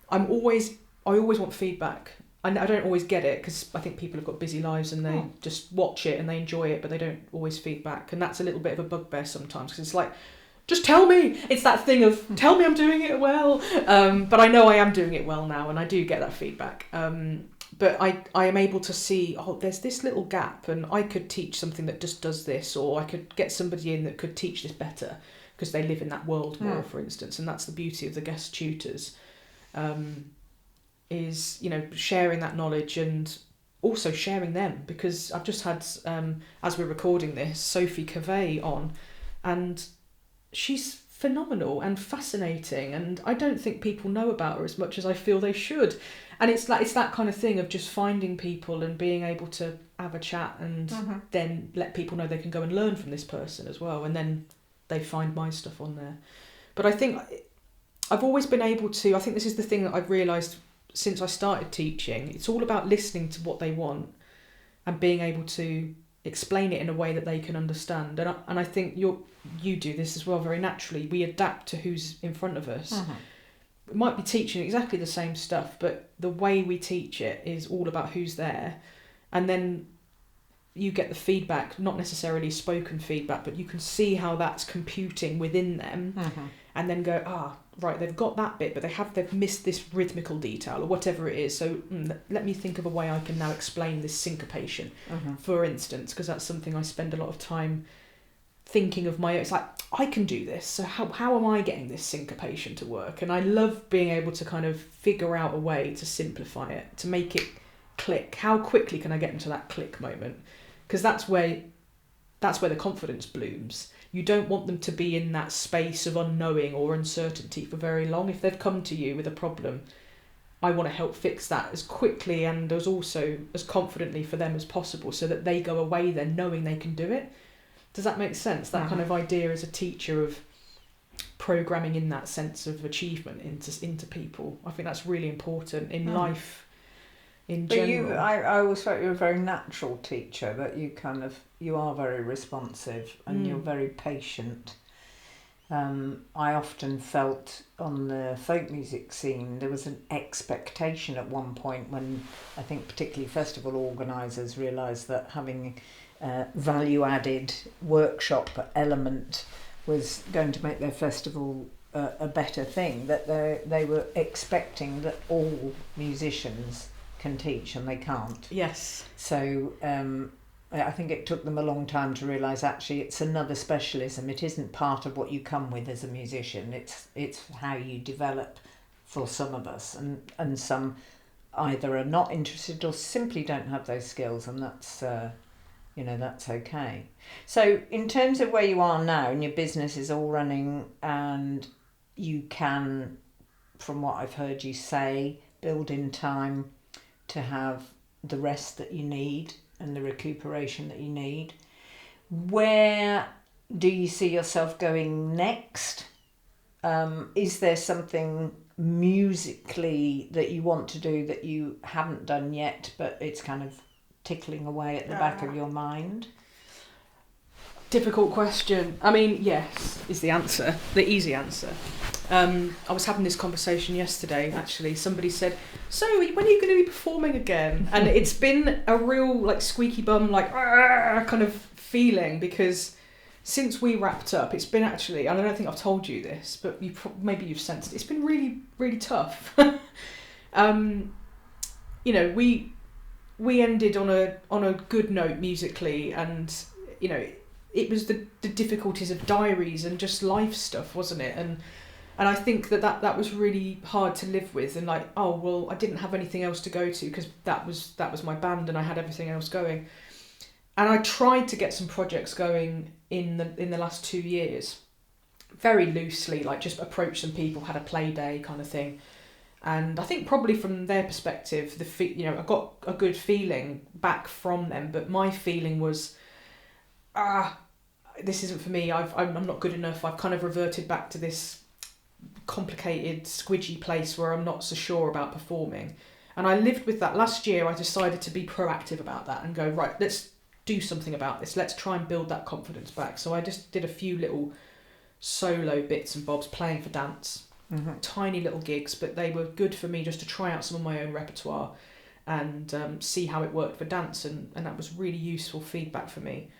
I always want feedback. I don't always get it because I think people have got busy lives and they just watch it and they enjoy it, but they don't always feedback. And that's a little bit of a bugbear sometimes because it's like, just tell me. It's that thing of, tell me I'm doing it well. But I know I am doing it well now and I do get that feedback. But I am able to see, there's this little gap and I could teach something that just does this, or I could get somebody in that could teach this better because they live in that world more, for instance. And that's the beauty of the guest tutors. Is sharing that knowledge and also sharing them, because I've just had as we're recording this, Sophie Cavey on, and she's phenomenal and fascinating, and I don't think people know about her as much as I feel they should. And it's that kind of thing of just finding people and being able to have a chat and then let people know they can go and learn from this person as well, and then they find my stuff on there. But I think I've always been able to, I think this is the thing that I've realised since I started teaching, it's all about listening to what they want and being able to explain it in a way that they can understand. And I think you do this as well very naturally. We adapt to who's in front of us. We might be teaching exactly the same stuff, but the way we teach it is all about who's there. And then you get the feedback, not necessarily spoken feedback, but you can see how that's computing within them, and then go, right, they've got that bit, but they've missed this rhythmical detail or whatever it is. So let me think of a way I can now explain this syncopation, for instance, because that's something I spend a lot of time thinking of my own. It's like, I can do this, so how am I getting this syncopation to work? And I love being able to kind of figure out a way to simplify it, to make it click. How quickly can I get into that click moment? Because that's where the confidence blooms. You don't want them to be in that space of unknowing or uncertainty for very long. If they've come to you with a problem, I want to help fix that as quickly and as also as confidently for them as possible, so that they go away then knowing they can do it. Does that make sense? That kind of idea as a teacher of programming in that sense of achievement into people. I think that's really important in life. In general. I always felt you were a very natural teacher, that you are very responsive and you're very patient. I often felt on the folk music scene there was an expectation at one point, when I think particularly festival organisers realised that having value added workshop element was going to make their festival a better thing, that they were expecting that all musicians can teach, and they can't. Yes. So I think it took them a long time to realise actually it's another specialism. It isn't part of what you come with as a musician. It's how you develop for some of us, and some either are not interested or simply don't have those skills, and that's that's okay. So in terms of where you are now and your business is all running, and you can, from what I've heard you say, build in time to have the rest that you need and the recuperation that you need, where do you see yourself going next? Is there something musically that you want to do that you haven't done yet, but it's kind of tickling away at the back of your mind? Difficult question. I mean, yes is the answer, the easy answer. I was having this conversation yesterday, actually. Somebody said, so when are you going to be performing again? And it's been a real like squeaky bum, like kind of feeling, because since we wrapped up, it's been actually, and I don't think I've told you this, but maybe you've sensed it, it's been really, really tough. We ended on a good note musically, and it was the difficulties of diaries and just life stuff, wasn't it? And I think that was really hard to live with, and like, oh well, I didn't have anything else to go to because that was my band and I had everything else going. And I tried to get some projects going in the last 2 years, very loosely, like just approach some people, had a play day kind of thing. And I think probably from their perspective, I got a good feeling back from them, but my feeling was, this isn't for me. I'm not good enough. I've kind of reverted back to this complicated, squidgy place where I'm not so sure about performing. And I lived with that. Last year, I decided to be proactive about that and go, right, let's do something about this. Let's try and build that confidence back. So I just did a few little solo bits and bobs playing for dance. Tiny little gigs, but they were good for me just to try out some of my own repertoire and see how it worked for dance, and that was really useful feedback for me.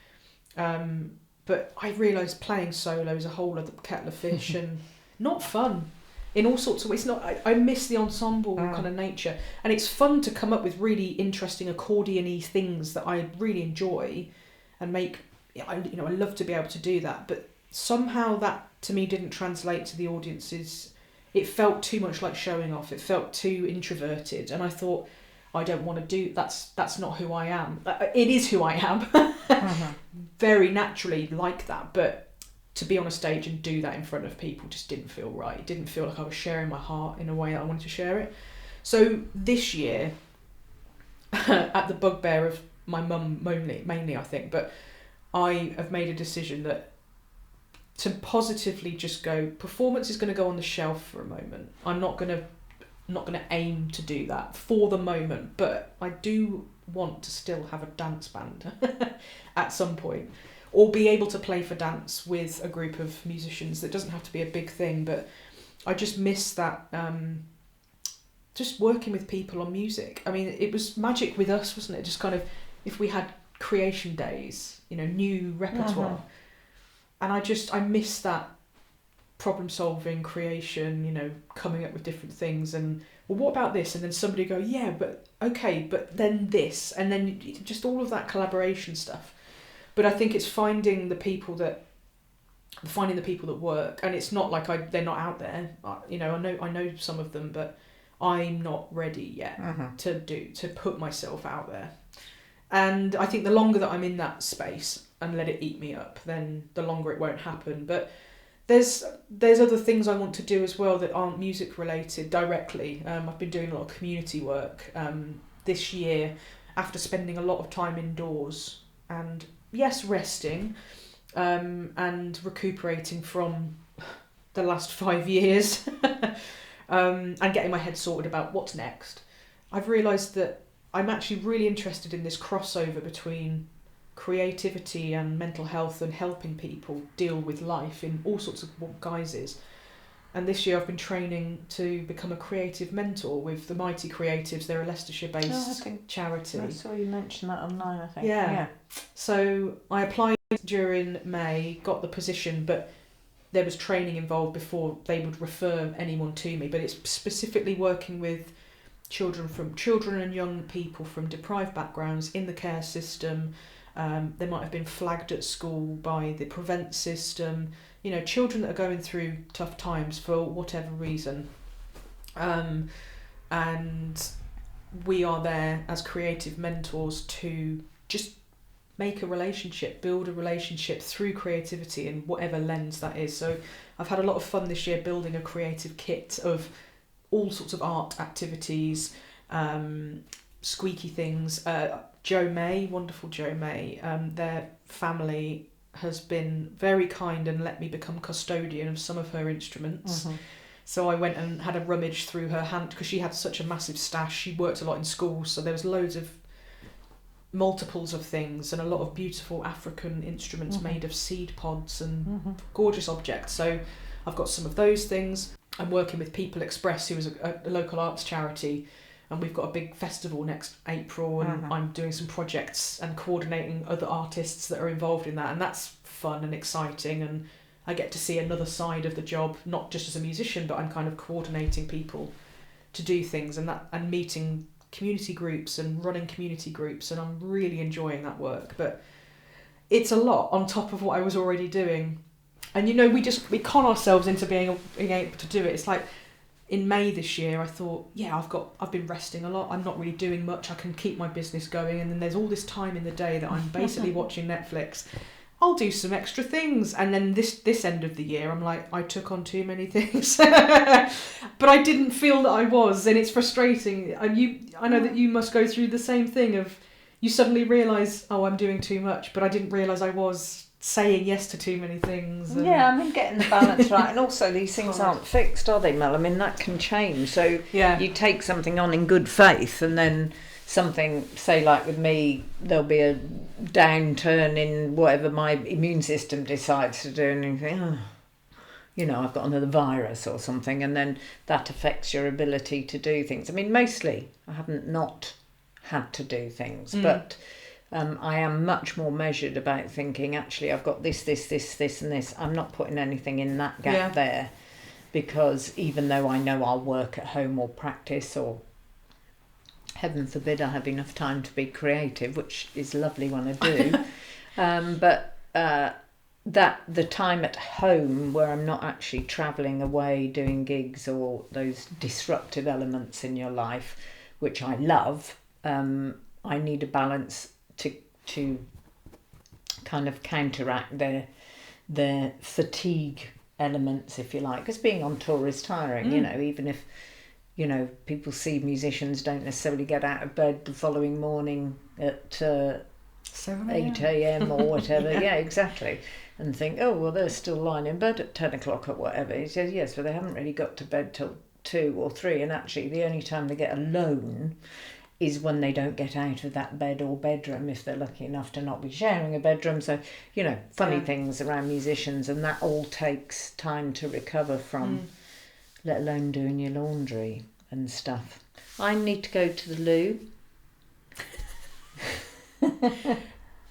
But I realised playing solo is a whole other kettle of fish and not fun in all sorts of ways. I miss the ensemble kind of nature, and it's fun to come up with really interesting accordion-y things that I really enjoy and make. I love to be able to do that, but somehow that to me didn't translate to the audiences. It felt too much like showing off. It felt too introverted, and I thought, I don't want to do that's not who I am. It is who I am, very naturally like that. But to be on a stage and do that in front of people just didn't feel right. It didn't feel like I was sharing my heart in a way that I wanted to share it. So this year, at the bugbear of my mum mainly I think, but I have made a decision that to positively just go, performance is going to go on the shelf for a moment. I'm not going to aim to do that for the moment, but I do want to still have a dance band at some point, or be able to play for dance with a group of musicians. That doesn't have to be a big thing, but I just miss that, just working with people on music. I mean, it was magic with us, wasn't it? Just kind of, if we had creation days, new repertoire. And I miss that problem solving, creation, coming up with different things, and well, what about this? And then somebody go, yeah, but okay, but then this, and then just all of that collaboration stuff. But I think it's finding the people that work, and it's not like they're not out there. I know some of them, but I'm not ready yet to put myself out there. And I think the longer that I'm in that space and let it eat me up, then the longer it won't happen. But there's other things I want to do as well that aren't music related directly. I've been doing a lot of community work this year after spending a lot of time indoors and yes, resting and recuperating from the last 5 years and getting my head sorted about what's next. I've realised that I'm actually really interested in this crossover between creativity and mental health and helping people deal with life in all sorts of guises. And this year I've been training to become a creative mentor with the Mighty Creatives. They're a Leicestershire-based charity. I saw you mention that online, I think. Yeah. So I applied during May, got the position, but there was training involved before they would refer anyone to me. But it's specifically working with children and young people from deprived backgrounds in the care system. They might have been flagged at school by the prevent system, children that are going through tough times for whatever reason. And we are there as creative mentors to just make a relationship, build a relationship through creativity in whatever lens that is. So I've had a lot of fun this year building a creative kit of all sorts of art activities, squeaky things. Wonderful Joe May, their family has been very kind and let me become custodian of some of her instruments. So I went and had a rummage through her hand because she had such a massive stash. She worked a lot in schools, so there was loads of multiples of things and a lot of beautiful African instruments made of seed pods and gorgeous objects. So I've got some of those things. I'm working with People Express, who is a local arts charity, and we've got a big festival next April, and I'm doing some projects and coordinating other artists that are involved in that, and that's fun and exciting, and I get to see another side of the job, not just as a musician, but I'm kind of coordinating people to do things and meeting community groups and running community groups, and I'm really enjoying that work. But it's a lot on top of what I was already doing. And we con ourselves into being able to do it. It's like in May this year, I thought, I've been resting a lot. I'm not really doing much. I can keep my business going. And then there's all this time in the day that I'm basically watching Netflix. I'll do some extra things. And then this end of the year, I'm like, I took on too many things. But I didn't feel that I was. And it's frustrating. I know that you must go through the same thing of, you suddenly realise, oh, I'm doing too much, but I didn't realise I was saying yes to too many things. And... Yeah, I mean, getting the balance right. And also these things aren't fixed, are they, Mel? I mean, that can change. So you take something on in good faith, and then something, say like with me, there'll be a downturn in whatever my immune system decides to do, and you think, oh, you know, I've got another virus or something, and then that affects your ability to do things. I mean, mostly I haven't not had to do things, but I am much more measured about thinking, actually, I've got this, and this. I'm not putting anything in that gap there, because even though I know I'll work at home or practice, or heaven forbid I have enough time to be creative, which is lovely when I do, but that the time at home where I'm not actually travelling away doing gigs or those disruptive elements in your life, which I love, I need a balance to kind of counteract their fatigue elements, if you like, because being on tour is tiring. You know, even if, you know, people see musicians don't necessarily get out of bed the following morning at 8 a.m. or whatever. Yeah, exactly. And think, oh, well, they're still lying in bed at 10 o'clock or whatever. He says, yes, but they haven't really got to bed till 2 or 3, and actually the only time they get alone is when they don't get out of that bed or bedroom, if they're lucky enough to not be sharing a bedroom. So, you know, funny things around musicians, and that all takes time to recover from, let alone doing your laundry and stuff. I need to go to the loo.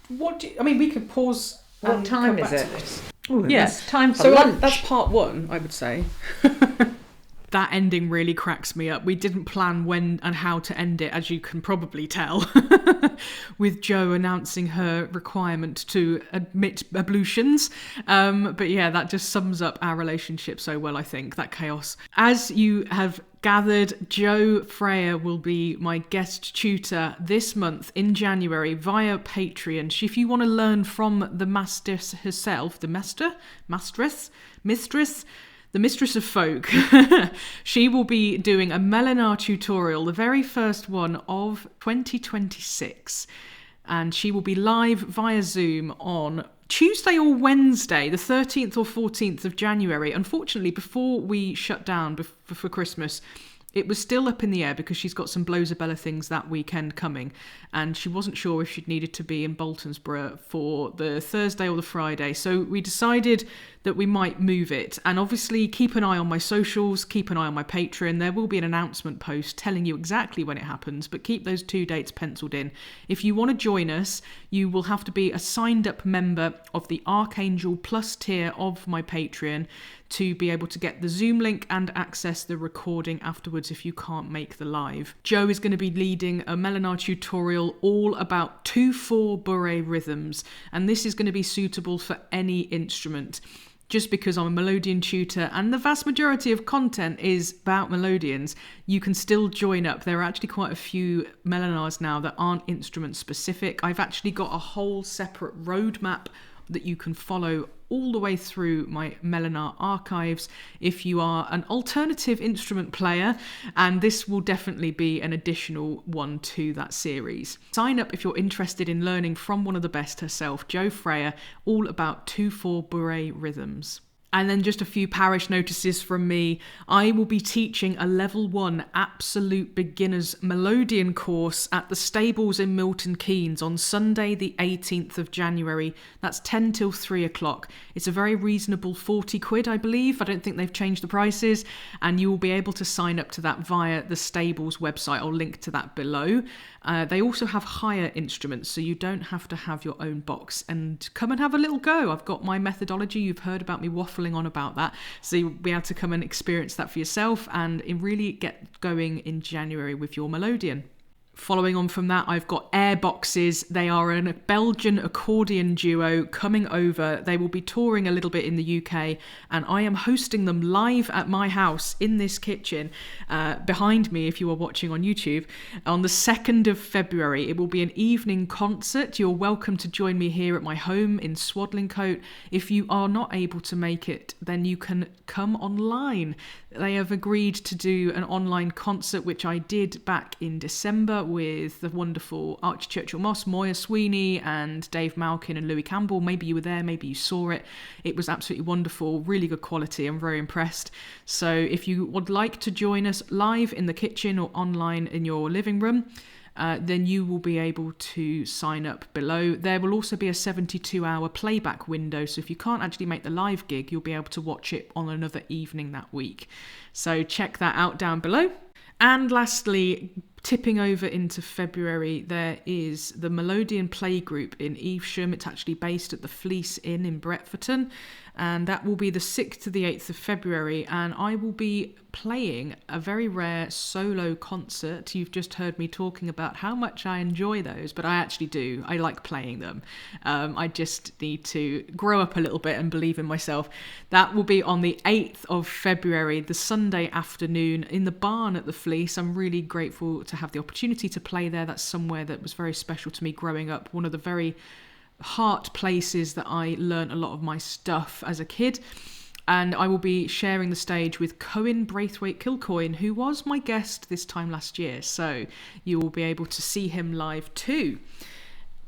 We could pause. What time is it? Ooh, yes, time for lunch. That's part 1, I would say. That ending really cracks me up. We didn't plan when and how to end it, as you can probably tell, with Jo announcing her requirement to admit ablutions. But yeah, that just sums up our relationship so well, I think, that chaos. As you have gathered, Jo Freya will be my guest tutor this month in January via Patreon. If you want to learn from the mistress herself, the mistress of folk, she will be doing a Melodeon tutorial, the very first one of 2026. And she will be live via Zoom on Tuesday or Wednesday, the 13th or 14th of January. Unfortunately, before we shut down for Christmas, it was still up in the air because she's got some Blowsabella things that weekend coming, and she wasn't sure if she'd needed to be in Boltonsborough for the Thursday or the Friday. So we decided that we might move it. And obviously keep an eye on my socials, keep an eye on my Patreon. There will be an announcement post telling you exactly when it happens, but keep those 2 dates penciled in. If you want to join us, you will have to be a signed up member of the Archangel Plus tier of my Patreon to be able to get the Zoom link and access the recording afterwards if you can't make the live. Jo is going to be leading a Melodeon tutorial all about 2/4 bourrée rhythms, and this is going to be suitable for any instrument. Just because I'm a Melodeon tutor and the vast majority of content is about Melodeons, you can still join up. There are actually quite a few Melodeons now that aren't instrument specific. I've actually got a whole separate roadmap that you can follow all the way through my Melodeon archives if you are an alternative instrument player, and this will definitely be an additional one to that series. Sign up if you're interested in learning from one of the best herself, Jo Freya, all about 2/4 bourrée rhythms. And then just a few parish notices from me. I will be teaching a level 1 absolute beginners Melodeon course at the stables in Milton Keynes on Sunday the 18th of January. That's 10 till 3 o'clock. It's a very reasonable 40 quid, I believe. I don't think they've changed the prices. And you will be able to sign up to that via the stables website. I'll link to that below. They also have hire instruments, so you don't have to have your own box. And come and have a little go. I've got my methodology. You've heard about me waffling on about that. So you'll be able to come and experience that for yourself and really get going in January with your Melodeon. Following on from that, I've got Airboxes. They are a Belgian accordion duo coming over. They will be touring a little bit in the UK, and I am hosting them live at my house in this kitchen behind me if you are watching on YouTube on the 2nd of February. It will be an evening concert. You're welcome to join me here at my home in Swadlincote. If you are not able to make it, then you can come online. They have agreed to do an online concert, which I did back in December together with the wonderful Archie Churchill Moss, Moya Sweeney and Dave Malkin and Louis Campbell. Maybe you were there, maybe you saw it. It was absolutely wonderful, really good quality. I'm very impressed. So if you would like to join us live in the kitchen or online in your living room, then you will be able to sign up below. There will also be a 72-hour playback window, so if you can't actually make the live gig, you'll be able to watch it on another evening that week. So check that out down below. And lastly, tipping over into February, there is the Melodeon Playgroup in Evesham. It's actually based at the Fleece Inn in Bretforton, and that will be the 6th to the 8th of February, and I will be playing a very rare solo concert. You've just heard me talking about how much I enjoy those, but I actually do. I like playing them. I just need to grow up a little bit and believe in myself. That will be on the 8th of February, the Sunday afternoon, in the barn at the Fleece. I'm really grateful to have the opportunity to play there. That's somewhere that was very special to me growing up. One of the very heart places that I learnt a lot of my stuff as a kid. And I will be sharing the stage with Cohen Braithwaite Kilcoyne, who was my guest this time last year. So you will be able to see him live too.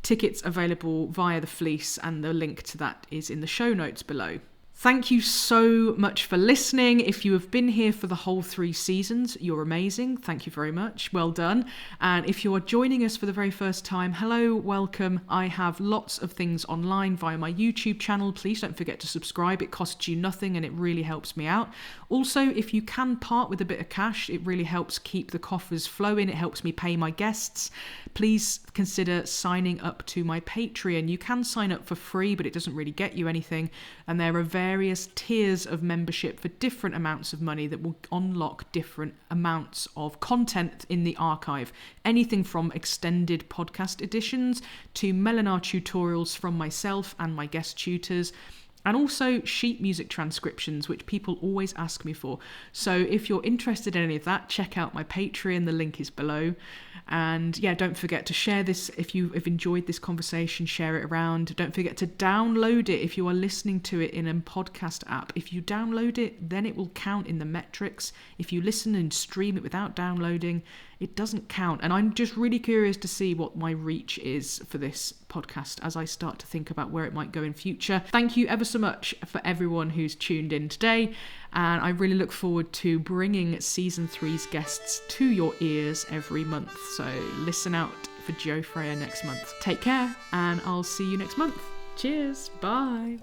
Tickets available via the Fleece, and the link to that is in the show notes below. Thank you so much for listening. If you have been here for the whole 3 seasons, you're amazing. Thank you very much. Well done. And if you are joining us for the very first time, hello, welcome. I have lots of things online via my YouTube channel. Please don't forget to subscribe. It costs you nothing and it really helps me out. Also, if you can part with a bit of cash, it really helps keep the coffers flowing. It helps me pay my guests. Please consider signing up to my Patreon. You can sign up for free, but it doesn't really get you anything. And there are various tiers of membership for different amounts of money that will unlock different amounts of content in the archive. Anything from extended podcast editions to Melinar tutorials from myself and my guest tutors, and also sheet music transcriptions, which people always ask me for. So if you're interested in any of that, check out my Patreon. The link is below. And yeah, don't forget to share this. If you have enjoyed this conversation, share it around. Don't forget to download it if you are listening to it in a podcast app. If you download it, then it will count in the metrics. If you listen and stream it without downloading, it doesn't count. And I'm just really curious to see what my reach is for this podcast as I start to think about where it might go in future. Thank you ever so much for everyone who's tuned in today. And I really look forward to bringing season 3's guests to your ears every month. So listen out for Joe Freya next month. Take care, and I'll see you next month. Cheers. Bye.